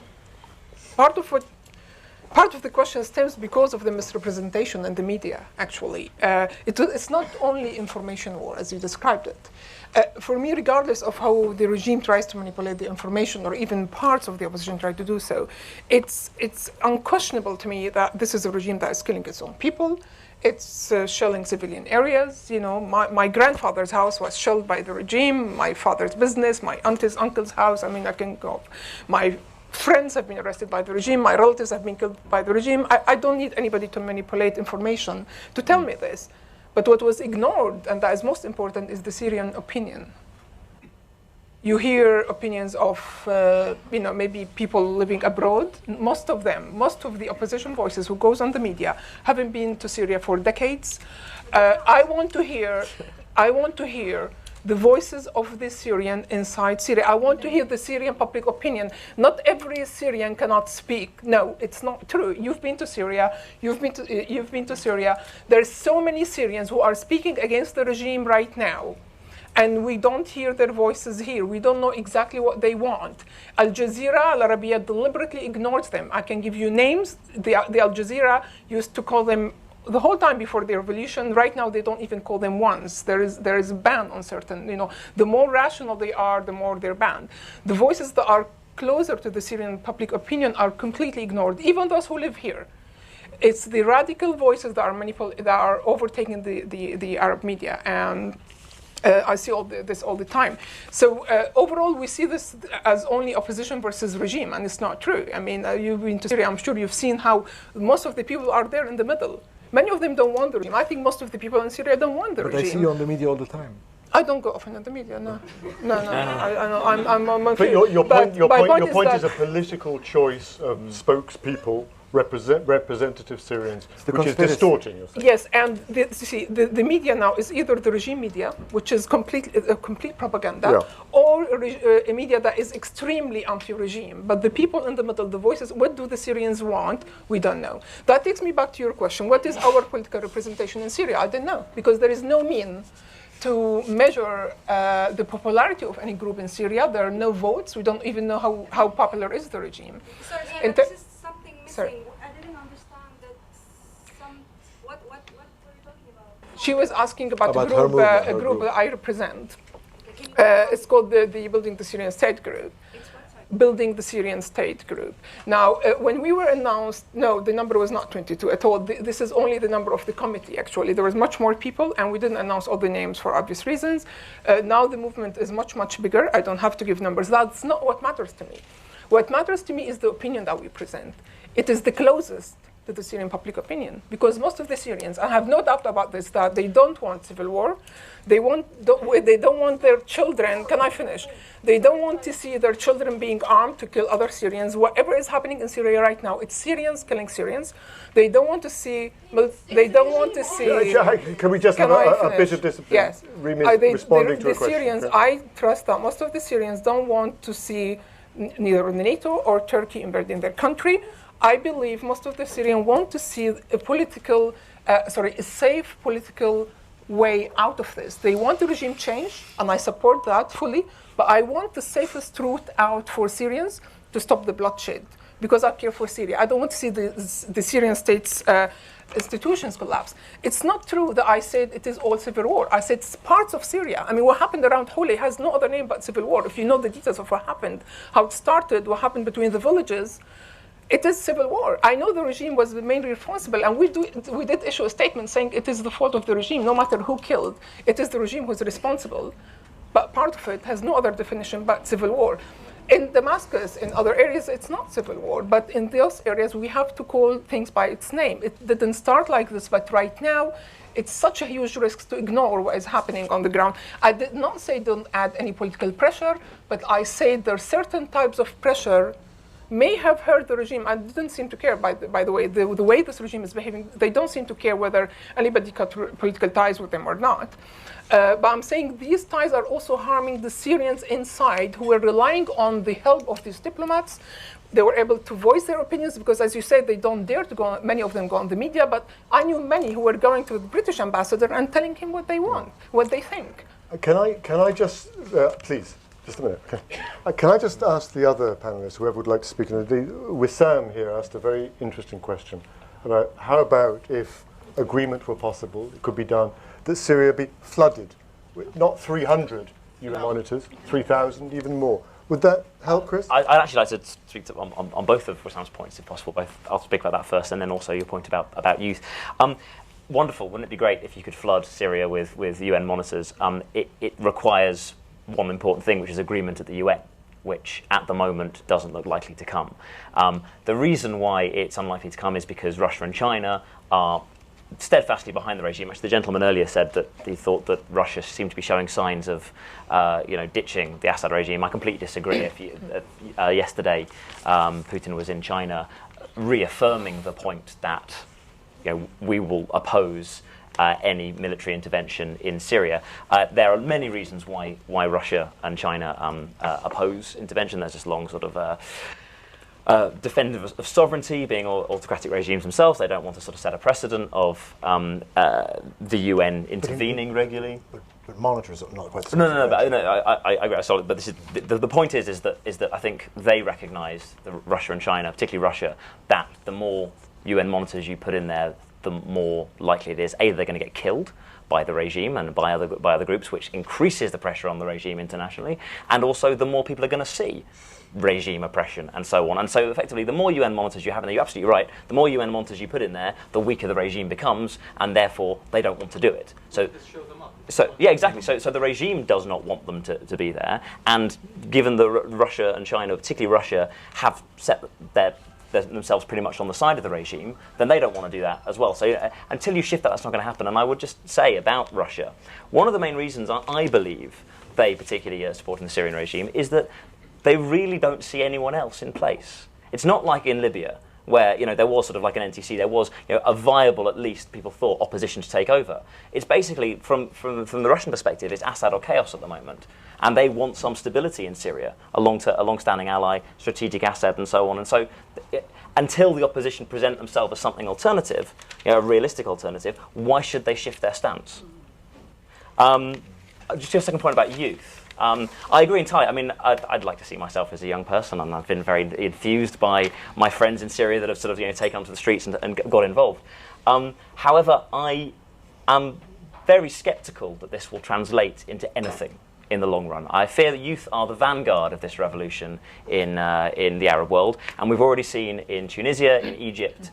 part of the question stems because of the misrepresentation in the media, actually. It's not only information war, as you described it. For me, regardless of how the regime tries to manipulate the information, or even parts of the opposition try to do so, it's unquestionable to me that this is a regime that is killing its own people. It's shelling civilian areas. You know, my grandfather's house was shelled by the regime, my father's business, my auntie's uncle's house. I mean, I can go. My friends have been arrested by the regime, my relatives have been killed by the regime. I don't need anybody to manipulate information to tell me this. But what was ignored, and that is most important, is the Syrian opinion. You hear opinions of, maybe people living abroad. Most of the opposition voices who goes on the media haven't been to Syria for decades. I want to hear the voices of the Syrian inside Syria. I want to hear the Syrian public opinion. Not every Syrian cannot speak. No, it's not true. You've been to Syria. You've been to Syria. There's so many Syrians who are speaking against the regime right now, and we don't hear their voices here. We don't know exactly what they want. Al Jazeera, Al Arabiya deliberately ignores them. I can give you names. The Al Jazeera used to call them the whole time before the revolution. Right now, they don't even call them once. There is a ban on certain, the more rational they are, the more they're banned. The voices that are closer to the Syrian public opinion are completely ignored, even those who live here. It's the radical voices that are overtaking the Arab media, and I see this all the time. So overall, we see this as only opposition versus regime, and it's not true. I mean, you've been to Syria. I'm sure you've seen how most of the people are there in the middle. Many of them don't want the regime. I think most of the people in Syria don't want the regime. But I see you on the media all the time. I don't go often in the media. No. I'm But your point is a political choice of spokespeople, representative Syrians, which is distorting. You're saying. Yes, and the media now is either the regime media, which is complete propaganda, or a media that is extremely anti-regime. But the people in the middle, the voices, what do the Syrians want? We don't know. That takes me back to your question. What is our political representation in Syria? I don't know, because there is no mean to measure the popularity of any group in Syria. There are no votes. We don't even know how popular is the regime. Sorry, Anna, this is something missing. Sorry. I didn't understand that. What were you talking about? She was asking about a group that I represent. It's called the Building the Syrian State group. Building the Syrian State group. Now, when we were announced, no, the number was not 22 at all. This is only the number of the committee, actually. There was much more people, and we didn't announce all the names for obvious reasons. Now the movement is much, much bigger. I don't have to give numbers. That's not what matters to me. What matters to me is the opinion that we present. It is the closest to the Syrian public opinion, because most of the Syrians, I have no doubt about this, that they don't want civil war. They don't want their children, can I finish? They don't want to see their children being armed to kill other Syrians. Whatever is happening in Syria right now, it's Syrians killing Syrians. They don't want to see, Can we just have a bit of discipline? Responding to a question. Syrians, I trust that most of the Syrians don't want to see neither NATO or Turkey invading their country. I believe most of the Syrians want to see a safe political way out of this. They want the regime change, and I support that fully, but I want the safest route out for Syrians to stop the bloodshed, because I care for Syria. I don't want to see the Syrian state's institutions collapse. It's not true that I said it is all civil war. I said it's parts of Syria. I mean, what happened around Houla has no other name but civil war. If you know the details of what happened, how it started, what happened between the villages, it is civil war. I know the regime was mainly responsible, and we did issue a statement saying it is the fault of the regime, no matter who killed. It is the regime who's responsible. But part of it has no other definition but civil war. In Damascus, in other areas, it's not civil war. But in those areas, we have to call things by its name. It didn't start like this, but right now, it's such a huge risk to ignore what is happening on the ground. I did not say don't add any political pressure, but I say there are certain types of pressure may have hurt the regime. I didn't seem to care, by the way. The way this regime is behaving, they don't seem to care whether anybody cut political ties with them or not. But I'm saying these ties are also harming the Syrians inside, who are relying on the help of these diplomats. They were able to voice their opinions because, as you said, they don't dare to go. Many of them go on the media, but I knew many who were going to the British ambassador and telling him what they want, what they think. Can I just, please, just a minute. Can I just ask the other panelists, whoever would like to speak? Wissam here asked a very interesting question about how about if agreement were possible, it could be done, that Syria be flooded with not 300 UN monitors, 3,000, even more. Would that help, Chris? I'd actually like to speak on both of Wissam's points, if possible. I'll speak about that first, and then also your point about youth. Wonderful. Wouldn't it be great if you could flood Syria with UN monitors? It requires one important thing, which is agreement at the UN, which at the moment doesn't look likely to come. The reason why it's unlikely to come is because Russia and China are steadfastly behind the regime. Actually, the gentleman earlier said that he thought that Russia seemed to be showing signs of, ditching the Assad regime. I completely disagree. Yesterday, Putin was in China, reaffirming the point that we will oppose any military intervention in Syria. There are many reasons why Russia and China oppose intervention. There's this long sort of defender of sovereignty, being autocratic regimes themselves. They don't want to sort of set a precedent of the UN intervening regularly. But monitors are not quite. No. But I agree. Sorry, but this is the point is that I think they recognise, Russia and China, particularly Russia, that the more UN monitors you put in there, the more likely it is they're going to get killed by the regime and by other groups, which increases the pressure on the regime internationally, and also the more people are going to see regime oppression and so on. And so effectively, the more UN monitors you have, and you're absolutely right, the more UN monitors you put in there, the weaker the regime becomes, and therefore they don't want to do it. So yeah, exactly. So the regime does not want them to be there, and given that Russia and China, particularly Russia, have set themselves pretty much on the side of the regime, then they don't want to do that as well. So until you shift that, that's not going to happen. And I would just say about Russia, one of the main reasons I believe they particularly are supporting the Syrian regime is that they really don't see anyone else in place. It's not like in Libya, where there was sort of like an NTC, there was a viable, at least people thought, opposition to take over. It's basically, from the Russian perspective, it's Assad or chaos at the moment. And they want some stability in Syria, a long-standing ally, strategic asset, and so on. And so until the opposition present themselves as something alternative, a realistic alternative, why should they shift their stance? Just a second point about youth. I agree entirely. I mean, I'd like to see myself as a young person, and I've been very enthused by my friends in Syria that have sort of taken onto the streets and got involved. However, I am very sceptical that this will translate into anything in the long run. I fear that youth are the vanguard of this revolution in the Arab world, and we've already seen in Tunisia, in Egypt,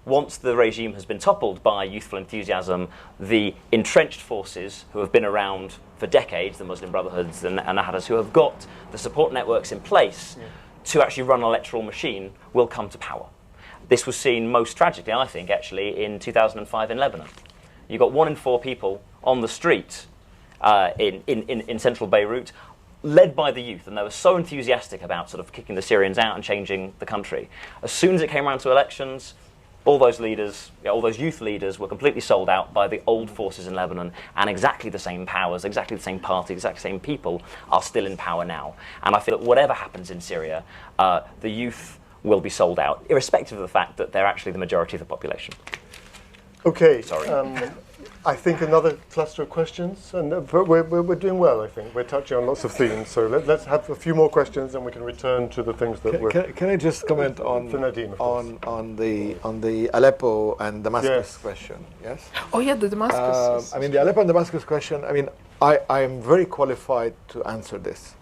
once the regime has been toppled by youthful enthusiasm, the entrenched forces who have been around for decades, the Muslim Brotherhoods and Nahdahs, who have got the support networks in place to actually run an electoral machine, will come to power. This was seen most tragically, I think, actually, in 2005 in Lebanon. You got 1 in 4 people on the street in central Beirut, led by the youth, and they were so enthusiastic about sort of kicking the Syrians out and changing the country. As soon as it came around to elections, all those leaders, all those youth leaders were completely sold out by the old forces in Lebanon, and exactly the same powers, exactly the same party, exactly the same people are still in power now. And I feel that whatever happens in Syria, the youth will be sold out, irrespective of the fact that they're actually the majority of the population. Okay. Sorry. I think another cluster of questions, and we're doing well, I think. We're touching on lots of themes, so let's have a few more questions, and we can return to the things that Can I just comment on the Aleppo and Damascus question? Yes. Oh yeah, the Damascus. I mean, the Aleppo and Damascus question. I mean, I am very qualified to answer this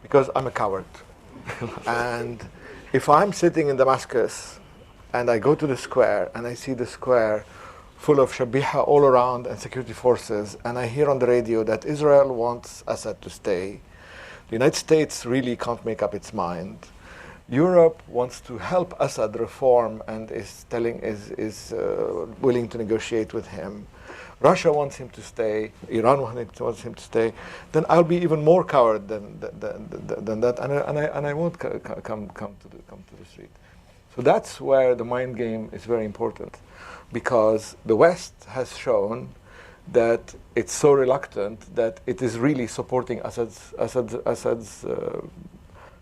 because I'm a coward, and if I'm sitting in Damascus and I go to the square and I see the square full of Shabiha all around and security forces, and I hear on the radio that Israel wants Assad to stay, the United States really can't make up its mind. Europe wants to help Assad reform and is willing to negotiate with him. Russia wants him to stay. Iran wants him to stay. Then I'll be even more coward than that, and I won't come to the street. So that's where the mind game is very important, because the West has shown that it's so reluctant that it is really supporting Assad's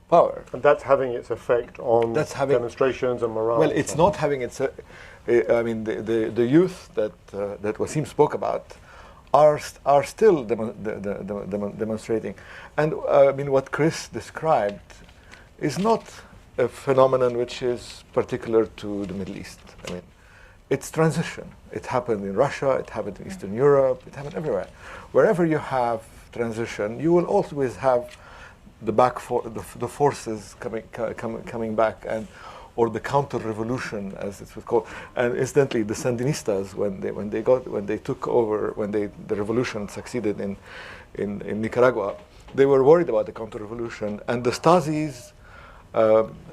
power. And that's having its effect on demonstrations and morale. Well, it's not having its. I mean, the youth that Wasim spoke about are still demonstrating, and I mean, what Chris described is not a phenomenon which is particular to the Middle East. I mean, it's transition. It happened in Russia. It happened in Eastern Europe. It happened everywhere. Wherever you have transition, you will always have the forces coming back, and or the counter-revolution, as it was called. And incidentally, the Sandinistas, when they took over, when the revolution succeeded in Nicaragua, they were worried about the counter-revolution, and the Stasis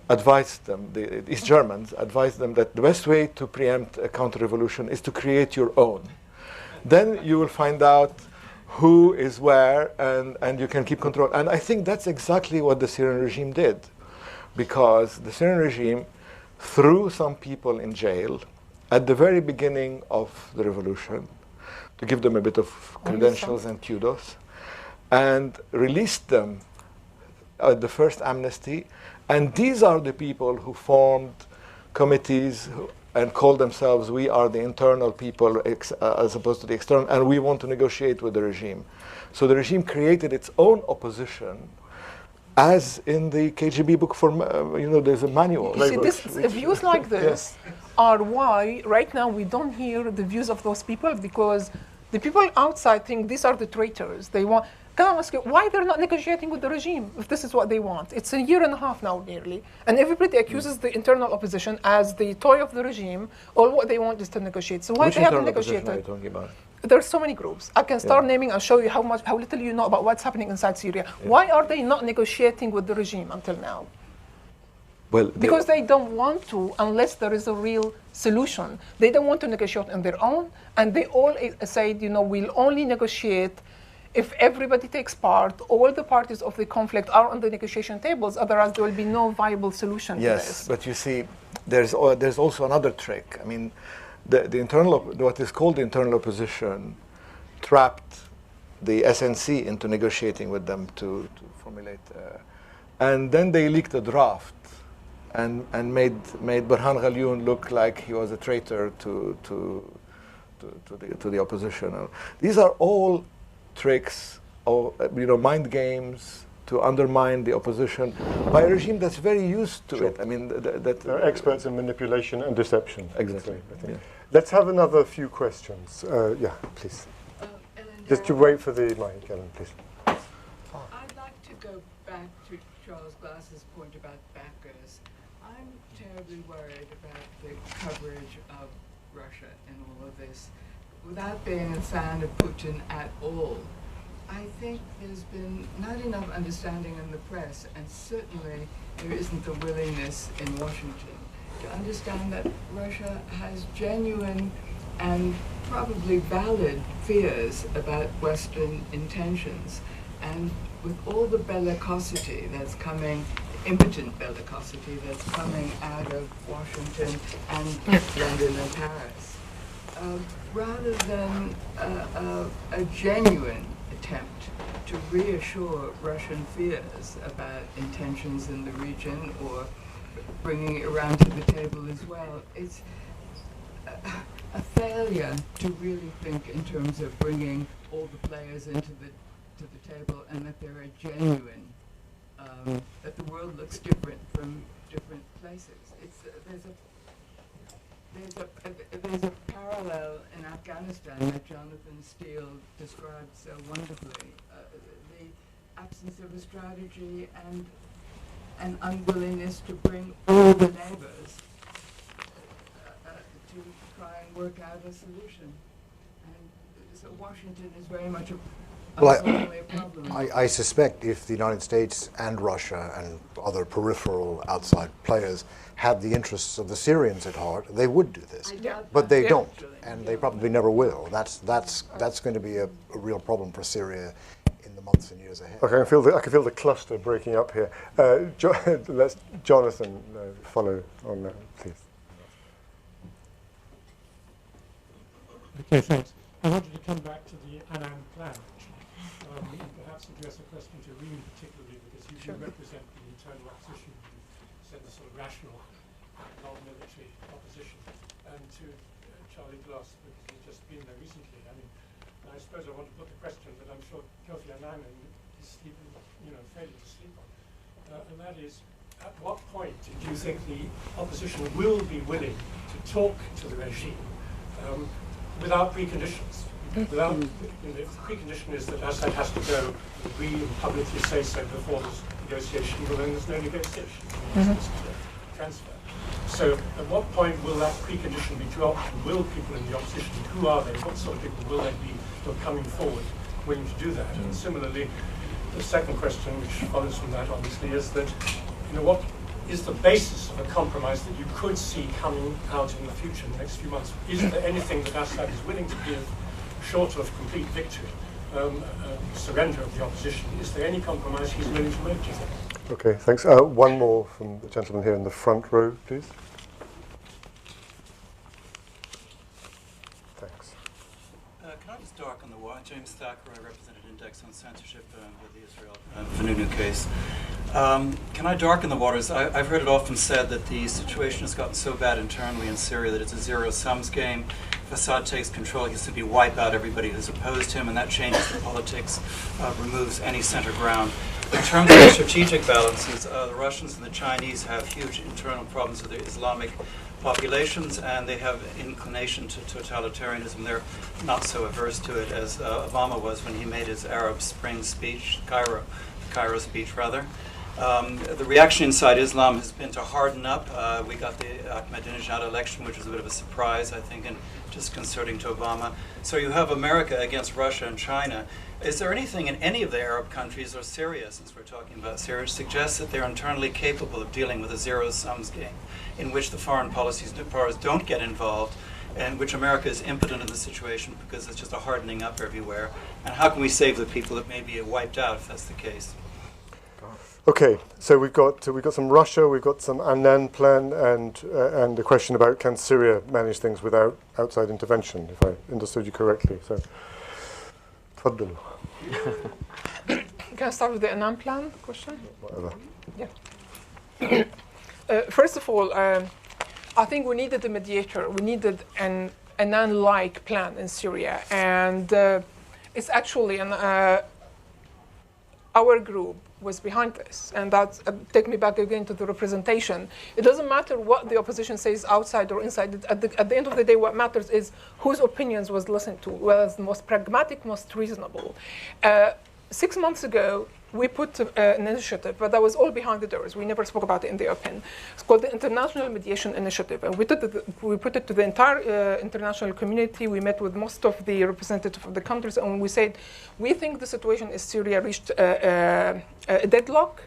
advised them, the East Germans advised them that the best way to preempt a counter-revolution is to create your own. Then you will find out who is where, and you can keep control. And I think that's exactly what the Syrian regime did, because the Syrian regime threw some people in jail at the very beginning of the revolution to give them a bit of credentials and kudos, and released them at the first amnesty. And these are the people who formed committees and called themselves, we are the internal people as opposed to the external, and we want to negotiate with the regime. So the regime created its own opposition, as in the KGB book for, there's a manual. You see, views like this are why right now we don't hear the views of those people, because the people outside think these are the traitors. They want. Can I ask you why they're not negotiating with the regime if this is what they want? It's a year and a half now nearly, and everybody accuses the internal opposition as the toy of the regime. All what they want is to negotiate. So why Which they haven't internal negotiated? opposition are you talking about? There's so many groups. I can start naming and show you how little you know about what's happening inside Syria. Why are they not negotiating with the regime until now? Well, because they don't want to unless there is a real solution. They don't want to negotiate on their own, and they all said, we'll only negotiate if everybody takes part, all the parties of the conflict are on the negotiation tables, otherwise there will be no viable solution to this. Yes, but you see, there's also another trick. I mean, what is called the internal opposition trapped the SNC into negotiating with them to formulate, and then they leaked a draft and made Burhan Ghalioun look like he was a traitor to the opposition. These are all tricks or mind games to undermine the opposition by a regime that's very used to it. I mean, they're experts in manipulation and deception. Exactly. I think. Yeah. Let's have another few questions. Yeah, please. Just to wait for the mic, Ellen, please. I'd like to go back to Charles Glass's point about backers. I'm terribly worried about the coverage of Russia in all of this. Without being a fan of Putin at all, I think there's been not enough understanding in the press, and certainly there isn't the willingness in Washington to understand that Russia has genuine and probably valid fears about Western intentions. And with all the bellicosity that's coming, impotent bellicosity that's coming out of Washington and London and Paris, rather than a genuine attempt to reassure Russian fears about intentions in the region or bringing it around to the table as well, it's a failure to really think in terms of bringing all the players to the table, and that there are genuine, that the world looks different from different places. There's a parallel in Afghanistan that Jonathan Steele described so wonderfully. The absence of a strategy and an unwillingness to bring all the neighbors to try and work out a solution. And so Washington is very much a problem. I suspect if the United States and Russia and other peripheral outside players had the interests of the Syrians at heart, they would do this. But they don't, and they probably never will. That's going to be a real problem for Syria in the months and years ahead. Okay, I can feel the cluster breaking up here. Let's Jonathan follow on that, please. Okay, thanks. I wanted to come back to the Annan plan. Perhaps address a question to Reem particularly, because you do represent the internal opposition. You said the sort of rational, non-military opposition. And to Charlie Glass, because he's just been there recently. I mean, I suppose I want to put the question that I'm sure Kofi Annan is sleeping, failing to sleep on. And that is, at what point do you think the opposition will be willing to talk to the regime without preconditions? Without, if the precondition is that Assad has to go agree and publicly say so before there's negotiation, well then there's no negotiation. It's transfer. So at what point will that precondition be dropped? Will people in the opposition, who are they? What sort of people will they be who are coming forward willing to do that? And similarly, the second question, which follows from that obviously, is that what is the basis of a compromise that you could see coming out in the future, in the next few months? Is there anything that Assad is willing to give short of complete victory, surrender of the opposition? Is there any compromise he's willing to make, do you think? Okay, thanks. One more from the gentleman here in the front row, please. Thanks. Can I just darken the water? James Thacker, I represented Index on Censorship with the Israel Vanunu case. Can I darken the waters? I've heard it often said that the situation has gotten so bad internally in Syria that it's a zero-sums game. If Assad takes control, he can simply wipe out everybody who's opposed him, and that changes the politics, removes any center ground. In terms of the strategic balances, the Russians and the Chinese have huge internal problems with the Islamic populations, and they have inclination to totalitarianism. They're not so averse to it as Obama was when he made his Arab Spring speech, Cairo speech rather. The reaction inside Islam has been to harden up. We got the Ahmadinejad election, which was a bit of a surprise, I think, and disconcerting to Obama. So you have America against Russia and China. Is there anything in any of the Arab countries, or Syria, since we're talking about Syria, which suggests that they're internally capable of dealing with a zero-sums game, in which the foreign policies powers don't get involved, and which America is impotent in the situation because it's just a hardening up everywhere? And how can we save the people that may be wiped out if that's the case? Okay, so we've got some Russia, we've got some Annan plan, and the question about can Syria manage things without outside intervention, if I understood you correctly. So, تفضل. Can I start with the Annan plan question? Whatever. Yeah. First of all, I think we needed a mediator. We needed an Annan-like plan in Syria, and it's actually our group was behind this, and that's take me back again to the representation. It doesn't matter what the opposition says outside or inside. At the end of the day, what matters is whose opinions was listened to, was the most pragmatic, most reasonable. 6 months ago, we put an initiative, but that was all behind the doors. We never spoke about it in the open. It's called the International Mediation Initiative, and we put it to the entire international community. We met with most of the representatives of the countries, and we said, we think the situation in Syria reached a deadlock.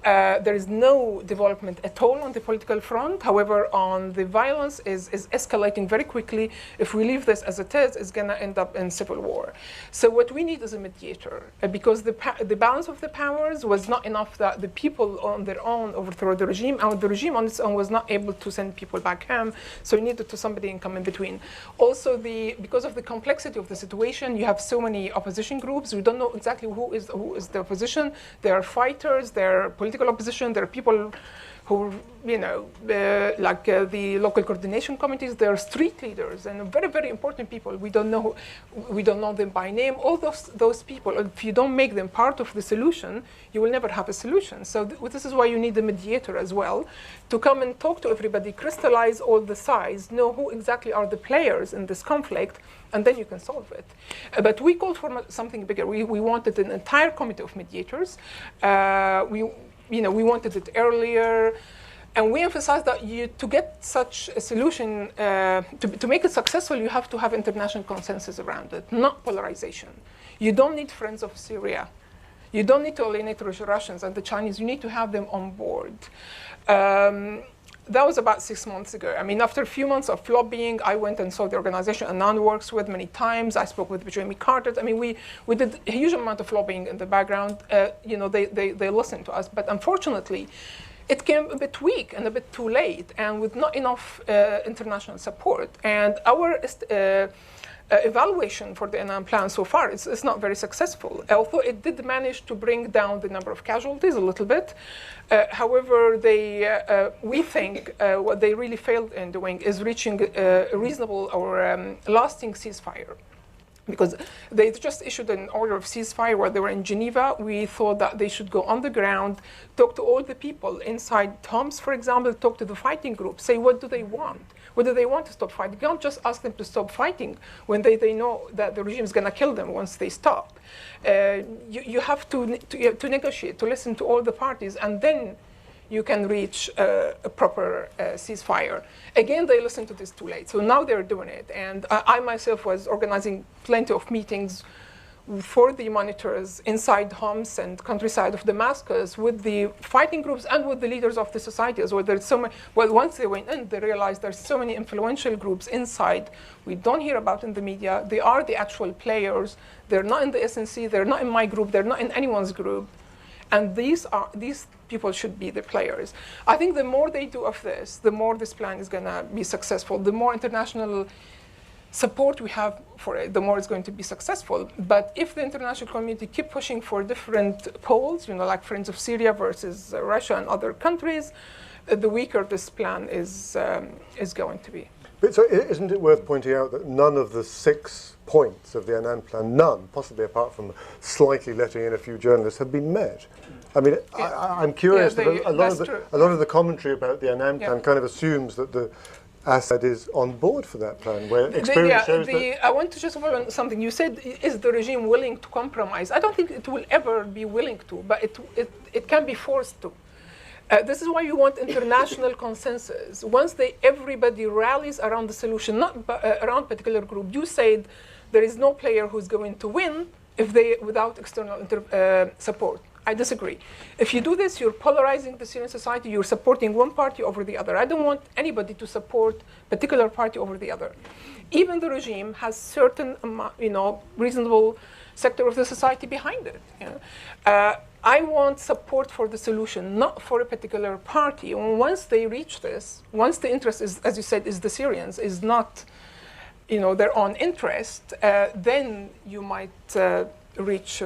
There is no development at all on the political front. However, on the violence is escalating very quickly. If we leave this as it is, it's going to end up in civil war. So what we need is a mediator, because the balance of the powers was not enough that the people on their own overthrow the regime, and the regime on its own was not able to send people back home. So we needed somebody to come in between. Also, because of the complexity of the situation, you have so many opposition groups. We don't know exactly who is the opposition. There are fighters. There are political opposition. There are people who, like the local coordination committees. There are street leaders and very, very important people. We don't know them by name. All those people, if you don't make them part of the solution, you will never have a solution. So this is why you need a mediator as well, to come and talk to everybody, crystallize all the sides, know who exactly are the players in this conflict, and then you can solve it. But we called for something bigger. We wanted an entire committee of mediators. We wanted it earlier, and we emphasized that to get such a solution, to make it successful, you have to have international consensus around it, not polarization. You don't need friends of Syria. You don't need to alienate the Russians and the Chinese. You need to have them on board. That was about 6 months ago. I mean, after a few months of lobbying, I went and saw the organization Annan works with many times. I spoke with Jamie Carter. I mean, we did a huge amount of lobbying in the background. They listened to us. But unfortunately, it came a bit weak and a bit too late, and with not enough international support. And our evaluation for the Annan plan so far. It's not very successful, although it did manage to bring down the number of casualties a little bit. However, we think what they really failed in doing is reaching a reasonable or lasting ceasefire. Because they just issued an order of ceasefire while they were in Geneva. We thought that they should go on the ground, talk to all the people inside Homs, for example, talk to the fighting groups, say what do they want? What do they want to stop fighting? You can't just ask them to stop fighting when they know that the regime is going to kill them once they stop. You have to negotiate, to listen to all the parties, and then you can reach a proper ceasefire. Again, they listened to this too late. So now they're doing it. And I myself was organizing plenty of meetings for the monitors inside Homs and countryside of Damascus with the fighting groups and with the leaders of the societies. Where there's so many, well, once they went in, they realized there's so many influential groups inside we don't hear about in the media. They are the actual players. They're not in the SNC. They're not in my group. They're not in anyone's group. And these people should be the players. I think the more they do of this, the more this plan is going to be successful. The more international support we have for it, the more it's going to be successful. But if the international community keep pushing for different poles, like Friends of Syria versus Russia and other countries, the weaker this plan is going to be. But so isn't it worth pointing out that none of the 6 points of the Annan plan, none, possibly apart from slightly letting in a few journalists, have been met? I mean, I'm curious that a lot of the commentary about the Annan plan kind of assumes that the Assad is on board for that plan, where experience shows that... I want to just follow on something. You said, is the regime willing to compromise? I don't think it will ever be willing to, but it can be forced to. This is why you want international consensus. Once everybody rallies around the solution, not around a particular group. You said there is no player who's going to win without external support. I disagree. If you do this, you're polarizing the Syrian society. You're supporting one party over the other. I don't want anybody to support a particular party over the other. Even the regime has certain, reasonable sector of the society behind it. I want support for the solution, not for a particular party. And once they reach this, once the interest is, as you said, is the Syrians, is not, their own interest, then you might reach,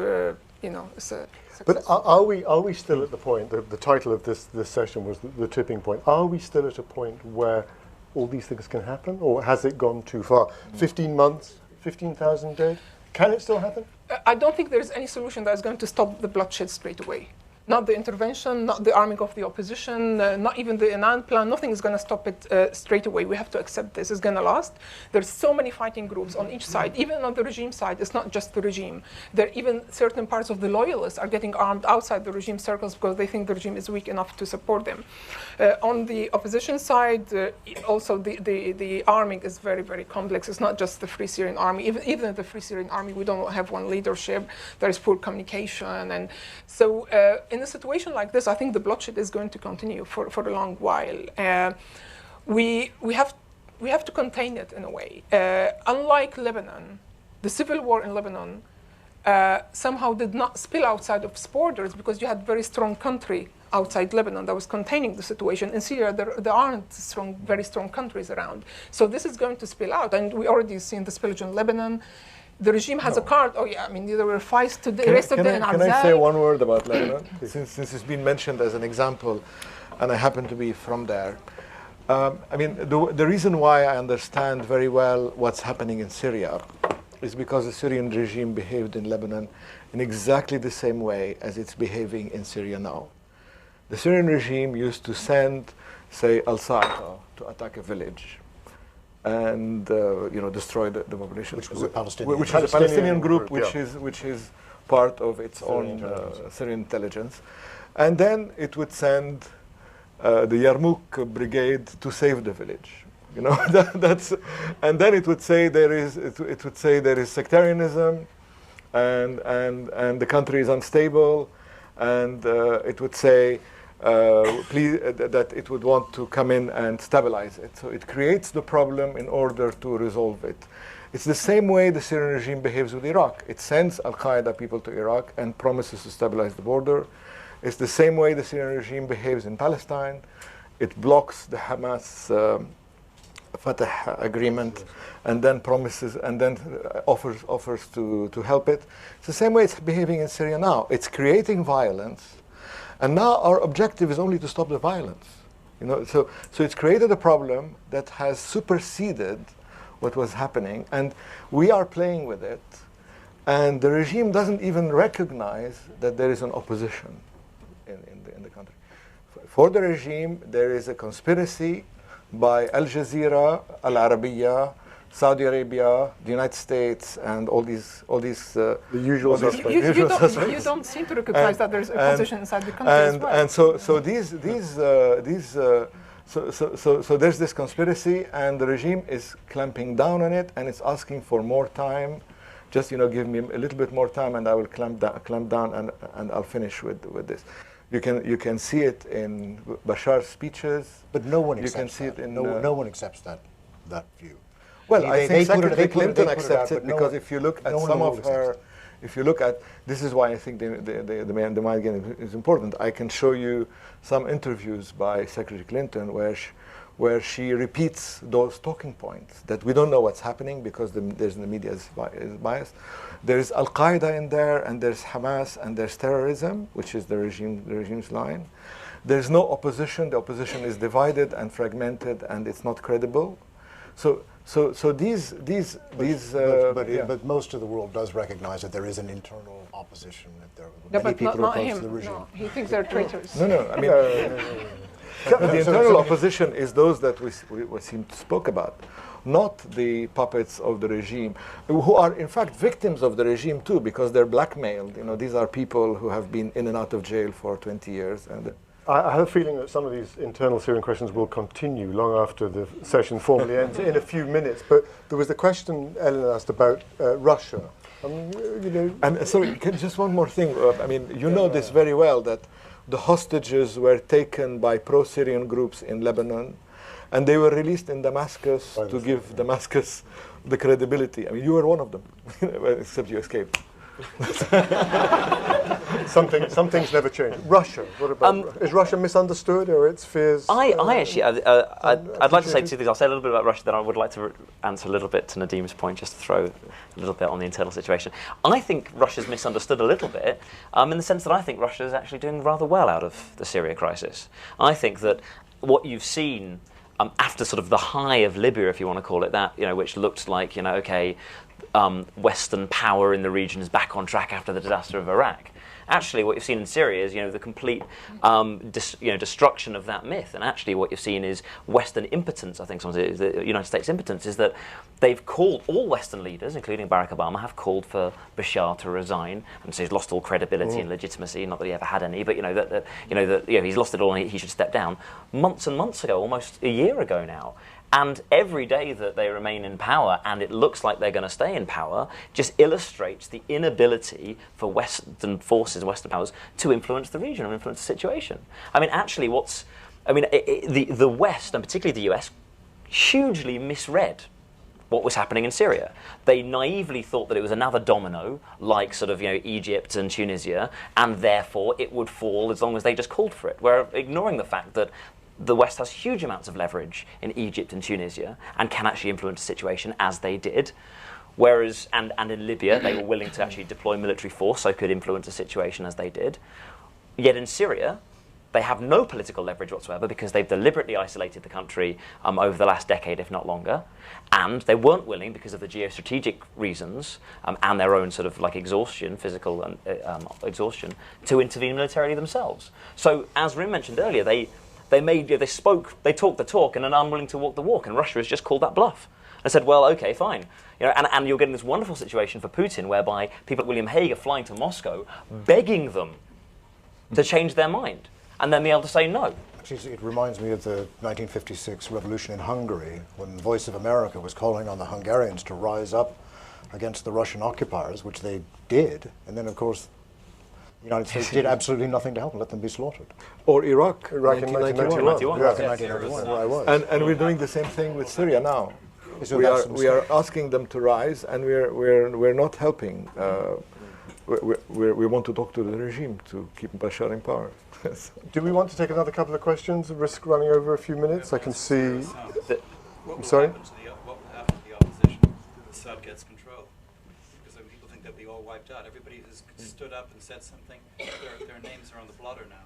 But are we still at the point? The title of this session was the tipping point. Are we still at a point where all these things can happen, or has it gone too far? 15 months, 15,000 dead. Can it still happen? I don't think there's any solution that is going to stop the bloodshed straight away. Not the intervention, not the arming of the opposition, not even the Annan plan. Nothing is going to stop it straight away. We have to accept this. It's going to last. There's so many fighting groups on each side. Even on the regime side, it's not just the regime. There even certain parts of the loyalists are getting armed outside the regime circles because they think the regime is weak enough to support them. On the opposition side, also the arming is very, very complex. It's not just the Free Syrian Army. Even the Free Syrian Army, we don't have one leadership. There is poor communication. And so in a situation like this, I think the bloodshed is going to continue for a long while. We have to contain it in a way. Unlike Lebanon, the civil war in Lebanon somehow did not spill outside of its borders because you had a very strong country outside Lebanon that was containing the situation. In Syria, there aren't very strong countries around. So this is going to spill out, and we already seen the spillage in Lebanon. The regime has a card. Oh yeah, I mean there were fights to the rest of the Can I say one word about Lebanon? Since it's been mentioned as an example, and I happen to be from there. I mean, the reason why I understand very well what's happening in Syria is because the Syrian regime behaved in Lebanon in exactly the same way as it's behaving in Syria now. The Syrian regime used to send, say, al-Assad to attack a village and destroy the population, which was a Palestinian group, which is part of its own Syrian intelligence, and then it would send the Yarmouk brigade to save the village. And then it would say there is sectarianism, and the country is unstable, and it would say. That it would want to come in and stabilize it. So it creates the problem in order to resolve it. It's the same way the Syrian regime behaves with Iraq. It sends al-Qaeda people to Iraq and promises to stabilize the border. It's the same way the Syrian regime behaves in Palestine. It blocks the Hamas Fatah agreement, and then promises, and then offers to help it. It's the same way it's behaving in Syria now. It's creating violence, and now our objective is only to stop the violence. You know, so it's created a problem that has superseded what was happening, and we are playing with it. And the regime doesn't even recognize that there is an opposition in the country. For the regime, there is a conspiracy by Al Jazeera, Al Arabiya, Saudi Arabia, the United States, and all these the usual suspects. You don't seem to recognize that there's opposition inside the country as well. And so there's this conspiracy, and the regime is clamping down on it, and it's asking for more time. Just give me a little bit more time, and I will clamp down, and I'll finish with this. You can see it in Bashar's speeches, but no one accepts accepts see it in no one accepts that view. Well, I think Secretary Clinton accepts it because if you look at some of her, this is why I think the mind game is important. I can show you some interviews by Secretary Clinton where she repeats those talking points that we don't know what's happening because the media is biased. There's Al-Qaeda in there, and there's Hamas, and there's terrorism, which is the regime's line. There's no opposition. The opposition is divided and fragmented, and it's not credible. So these. But most of the world does recognize that there is an internal opposition. That there are many people not opposed him. to the regime. No, he thinks they're traitors. No. I mean, the internal opposition is those that we spoke about, not the puppets of the regime, who are in fact victims of the regime too, because they're blackmailed. These are people who have been in and out of jail for 20 years. And I have a feeling that some of these internal Syrian questions will continue long after the session formally ends in a few minutes. But there was the question Ellen asked about Russia. And sorry, just one more thing. You know this very well, that the hostages were taken by pro-Syrian groups in Lebanon, and they were released in Damascus to give Damascus the credibility. You were one of them, except you escaped. Some things never change. Russia, what about is Russia misunderstood, or its fears? I'd like to say two things. I'll say a little bit about Russia, then I would like to answer a little bit to Nadim's point, just to throw a little bit on the internal situation. I think Russia's misunderstood a little bit, in the sense that I think Russia is actually doing rather well out of the Syria crisis. I think that what you've seen after sort of the high of Libya, if you want to call it that, which looked like, Western power in the region is back on track after the disaster of Iraq. Actually, what you've seen in Syria is, the complete, destruction of that myth. And actually, what you've seen is Western impotence. I think the United States impotence is that they've called all Western leaders, including Barack Obama, have called for Bashar to resign, and so he's lost all credibility and legitimacy. Not that he ever had any, but he's lost it all, and he should step down. Months and months ago, almost a year ago now. And every day that they remain in power, and it looks like they're going to stay in power, just illustrates the inability for Western forces, Western powers, to influence the region and influence the situation. Actually, the West, and particularly the US, hugely misread what was happening in Syria. They naively thought that it was another domino, like Egypt and Tunisia, and therefore it would fall as long as they just called for it, where ignoring the fact that the West has huge amounts of leverage in Egypt and Tunisia and can actually influence the situation, as they did. Whereas, and in Libya, they were willing to actually deploy military force so could influence the situation as they did. Yet in Syria, they have no political leverage whatsoever because they've deliberately isolated the country over the last decade, if not longer. And they weren't willing, because of the geostrategic reasons and their own exhaustion, physical exhaustion, to intervene militarily themselves. So, as Rim mentioned earlier, they talked the talk and are unwilling to walk the walk, and Russia has just called that bluff and said, well, okay, fine. And you're getting this wonderful situation for Putin whereby people like William Hague are flying to Moscow begging them to change their mind and then be able to say no. Actually, it reminds me of the 1956 revolution in Hungary, when the Voice of America was calling on the Hungarians to rise up against the Russian occupiers, which they did, and then of course the United States did absolutely nothing to help and let them be slaughtered. Or Iraq in 1991. Iraq in 1991, where I was. And we're doing the same thing with Syria now. So we are asking them to rise, and we're not helping. We want to talk to the regime to keep Bashar in power. Do we want to take another couple of questions? Risk running over a few minutes. I can see. What will sorry? happen to what will happen to the opposition if Assad gets control? Because people think they'll be all wiped out. Everybody who's stood up and said something, their names are on the blotter now.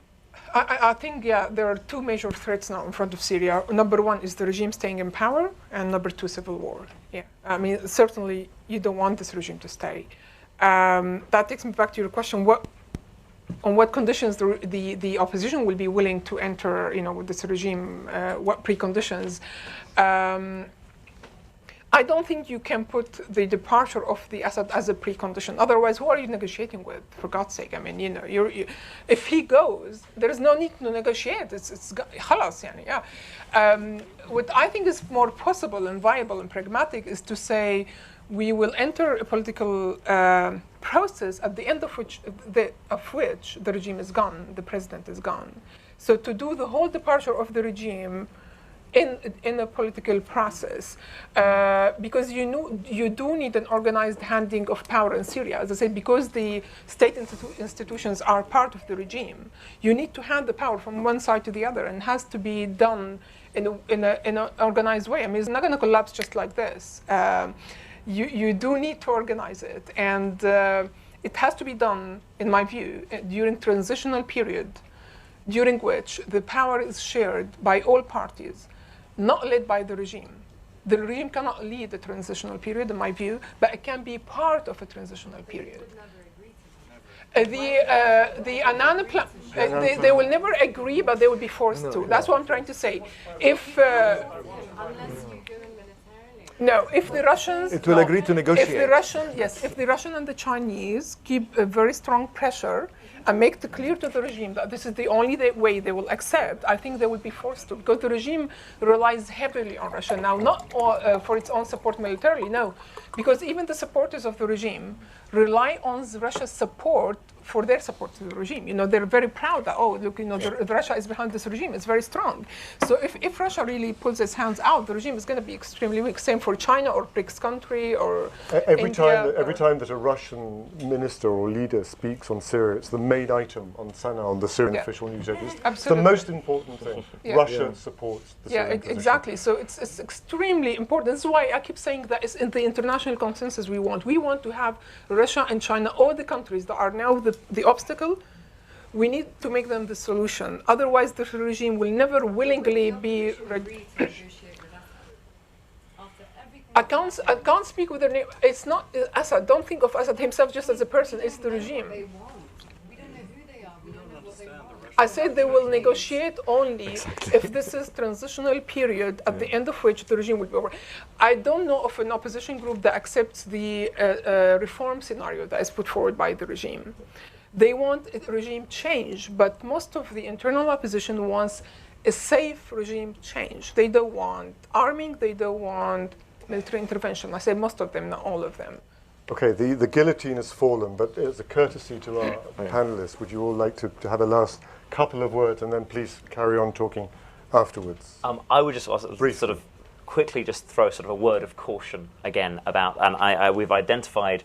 I think, yeah, there are two major threats now in front of Syria. Number one is the regime staying in power, and number two, civil war. Yeah, I mean, certainly you don't want this regime to stay. That takes me back to your question: on what conditions the opposition will be willing to enter, with this regime? What preconditions? I don't think you can put the departure of the Assad as a precondition. Otherwise, who are you negotiating with? For God's sake, I mean, if he goes, there is no need to negotiate. It's خلاص, yeah. What I think is more possible and viable and pragmatic is to say we will enter a political process at the end of which the regime is gone, the president is gone. So to do the whole departure of the regime in a political process, because you do need an organized handing of power in Syria. As I said, because the state institutions are part of the regime, you need to hand the power from one side to the other, and it has to be done in an organized way. I mean, it's not going to collapse just like this. You do need to organize it, and it has to be done, in my view, during transitional period, during which the power is shared by all parties, not led by the regime. The regime cannot lead the transitional period, in my view, but it can be part of a transitional period. The Annan plan, they will never agree, but they will be forced to. That's what I'm trying to say. If if the Russians, it will agree to negotiate. If the Russian and the Chinese keep a very strong pressure and make it clear to the regime that this is the only way they will accept, I think they will be forced to, because the regime relies heavily on Russia now, not for its own support militarily, no, because even the supporters of the regime rely on Russia's support for their support to the regime. They're very proud that, Russia is behind this regime. It's very strong. So if Russia really pulls its hands out, the regime is going to be extremely weak. Same for China or BRICS country or every time that a Russian minister or leader speaks on Syria, it's the main item on Sana, on the Syrian official news. It's the most important thing. Russia supports the Syrian position. Exactly. So it's extremely important. This is why I keep saying that it's in the international consensus we want. We want to have Russia and China, all the countries that are now the obstacle, we need to make them the solution. Otherwise, the regime will never willingly be ready. I can't speak with their name. It's not Assad. Don't think of Assad himself just as a person. It's the regime. I said they will negotiate only if this is transitional period at the end of which the regime will be over. I don't know of an opposition group that accepts the reform scenario that is put forward by the regime. They want a regime change, but most of the internal opposition wants a safe regime change. They don't want arming, they don't want military intervention. I say most of them, not all of them. Okay, the guillotine has fallen, but as a courtesy to our panelists, would you all like to have a last couple of words, and then please carry on talking afterwards? I would just sort of quickly just throw sort of a word of caution again about, and we've identified,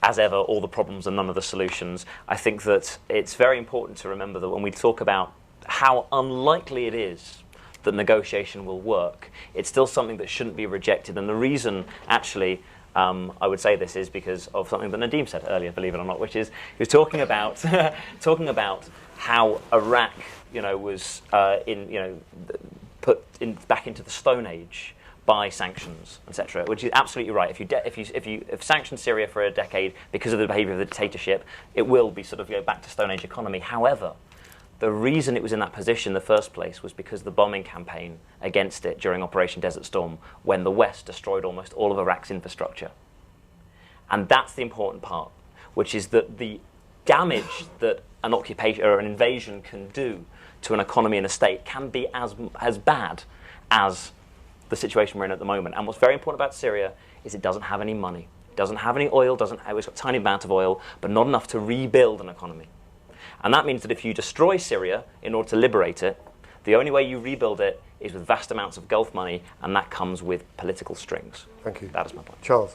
as ever, all the problems and none of the solutions. I think that it's very important to remember that when we talk about how unlikely it is that negotiation will work, it's still something that shouldn't be rejected. And the reason, actually, I would say this is because of something that Nadim said earlier, believe it or not, which is he was talking about talking about how Iraq, was put back into the Stone Age by sanctions, etc., which is absolutely right. If you sanction Syria for a decade because of the behaviour of the dictatorship, it will be sort of back to Stone Age economy. However, the reason it was in that position in the first place was because of the bombing campaign against it during Operation Desert Storm, when the West destroyed almost all of Iraq's infrastructure. And that's the important part, which is that the damage that an occupation or an invasion can do to an economy and a state can be as bad as the situation we're in at the moment. And what's very important about Syria is it doesn't have any money, it doesn't have any oil, it's got a tiny amount of oil, but not enough to rebuild an economy. And that means that if you destroy Syria in order to liberate it, the only way you rebuild it is with vast amounts of Gulf money, and that comes with political strings. Thank you. That is my point. Charles.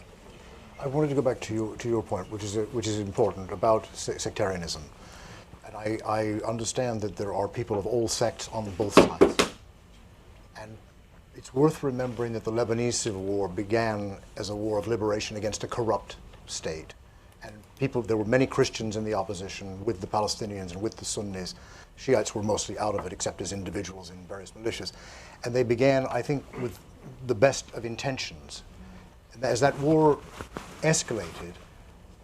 I wanted to go back to your point, which is important, about sectarianism. And I understand that there are people of all sects on both sides. And it's worth remembering that the Lebanese Civil War began as a war of liberation against a corrupt state. And there were many Christians in the opposition with the Palestinians and with the Sunnis. Shiites were mostly out of it, except as individuals in various militias. And they began, I think, with the best of intentions. And as that war escalated,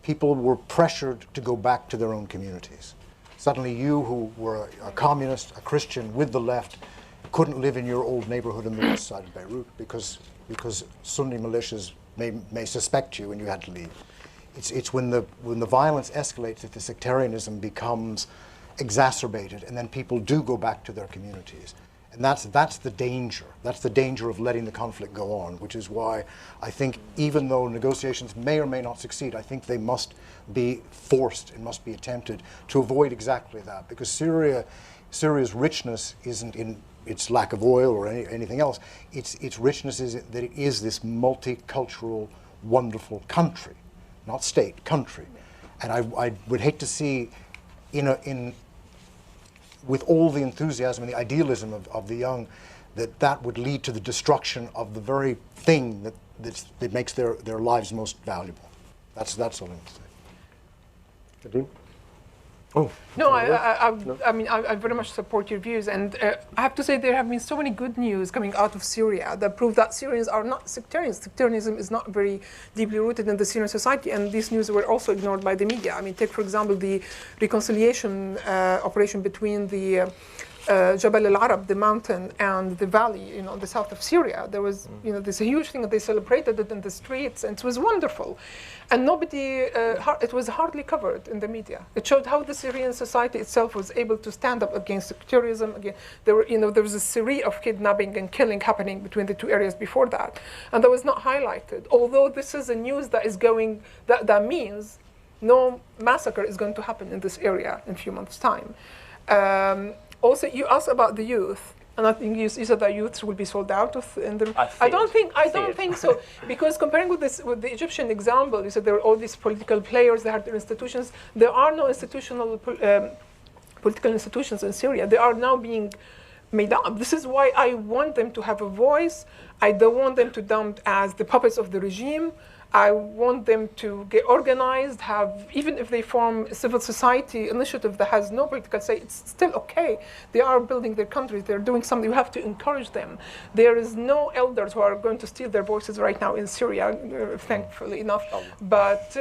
people were pressured to go back to their own communities. Suddenly you, who were a communist, a Christian with the left, couldn't live in your old neighborhood in the west side of Beirut because Sunni militias may suspect you and you had to leave. It's when the violence escalates that the sectarianism becomes exacerbated, and then people do go back to their communities. And that's the danger. That's the danger of letting the conflict go on, which is why I think even though negotiations may or may not succeed, I think they must be forced and must be attempted to avoid exactly that. Because Syria's richness isn't in its lack of oil or anything else. Its richness is that it is this multicultural, wonderful country, not state, country. And I would hate to see with all the enthusiasm and the idealism of the young, that would lead to the destruction of the very thing that makes their lives most valuable. That's all I'm going to say. Nadim? Oh. No, I mean, I very much support your views. And I have to say there have been so many good news coming out of Syria that prove that Syrians are not sectarians. Sectarianism is not very deeply rooted in the Syrian society. And these news were also ignored by the media. I mean, take, for example, the reconciliation operation between the Jabal al-Arab, the mountain, and the valley, the south of Syria. There was, this huge thing that they celebrated it in the streets, and it was wonderful. And nobody, it was hardly covered in the media. It showed how the Syrian society itself was able to stand up against sectarianism. Again, there was a series of kidnapping and killing happening between the two areas before that, and that was not highlighted. Although this is a news that is going, that means no massacre is going to happen in this area in a few months' time. Also, you asked about the youth, and I think you said that youths will be sold out of. I don't think so, because comparing with the Egyptian example, you said there were all these political players, they had their institutions. There are no political institutions in Syria. They are now being made up. This is why I want them to have a voice. I don't want them to dump as the puppets of the regime. I want them to get organized, even if they form a civil society initiative that has no political say, it's still okay. They are building their countries, they're doing something, you have to encourage them. There is no elders who are going to steal their voices right now in Syria, thankfully enough. But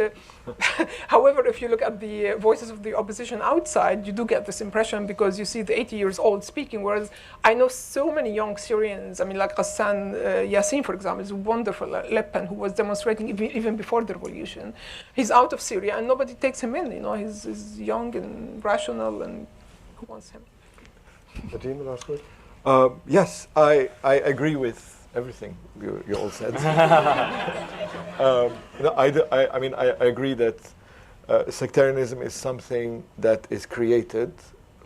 however, if you look at the voices of the opposition outside, you do get this impression because you see the 80 years old speaking, whereas I know so many young Syrians, I mean, like Hassan Yassin, for example, is wonderful, Le Pen, who was demonstrating even before the revolution. He's out of Syria and nobody takes him in, he's young and rational, and who wants him? Nadim, last word? Yes, I agree with everything you all said. I mean, I agree that sectarianism is something that is created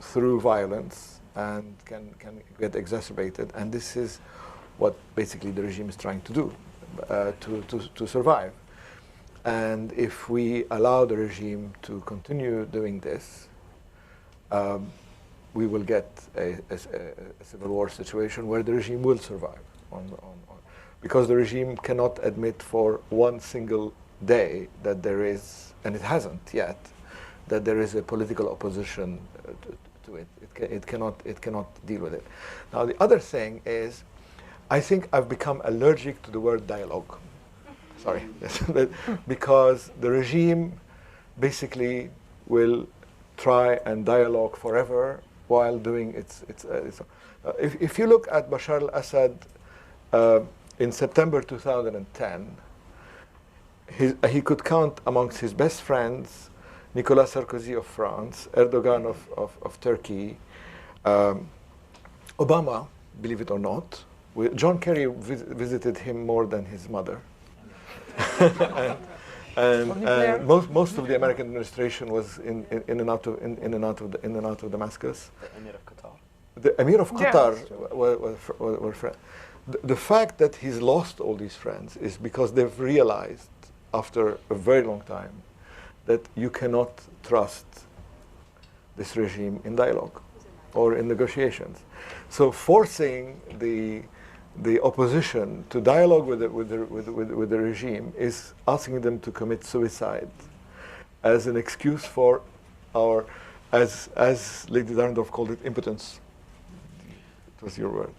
through violence and can get exacerbated, and this is what basically the regime is trying to do. To survive. And if we allow the regime to continue doing this, we will get a civil war situation where the regime will survive. Because the regime cannot admit for one single day that there is, and it hasn't yet, that there is a political opposition to it. It cannot deal with it. Now the other thing is, I think I've become allergic to the word dialogue. Sorry. Because the regime basically will try and dialogue forever while doing its if you look at Bashar al-Assad in September 2010, he could count amongst his best friends Nicolas Sarkozy of France, Erdogan of Turkey, Obama, believe it or not. John Kerry visited him more than his mother, and most of the American administration was in and out of Damascus. The Emir of Qatar. The Emir of Qatar were friends. The fact that he's lost all these friends is because they've realized after a very long time that you cannot trust this regime in dialogue or in negotiations. So forcing the the opposition to dialogue with the regime is asking them to commit suicide as an excuse for our, as Lady Dahrendorf called it, impotence. It was your word.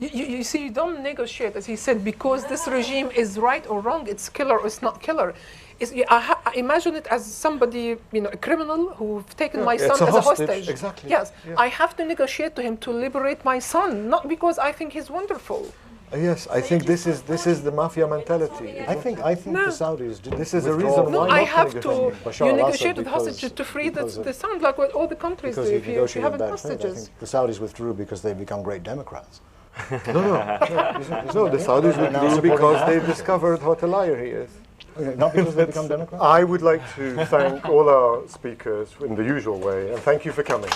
You see, you don't negotiate, as he said, because this regime is right or wrong, it's killer or it's not killer. I imagine it as somebody, a criminal who've taken my son as a hostage. Exactly. Yes, yeah. I have to negotiate to him to liberate my son, not because I think he's wonderful. Yes, I think this is the mafia mentality. I think No. the Saudis did. This is a reason No, why I not have to. Bashar You al-Assad negotiate with because- hostages to free because the son, like what all the countries do Because he if you negotiated have bad faith. I hostages. think the Saudis withdrew because they've become great Democrats. No, the Saudis withdrew because they discovered what a liar he is. Not because they become Democrats? I would like to thank all our speakers in the usual way, and thank you for coming.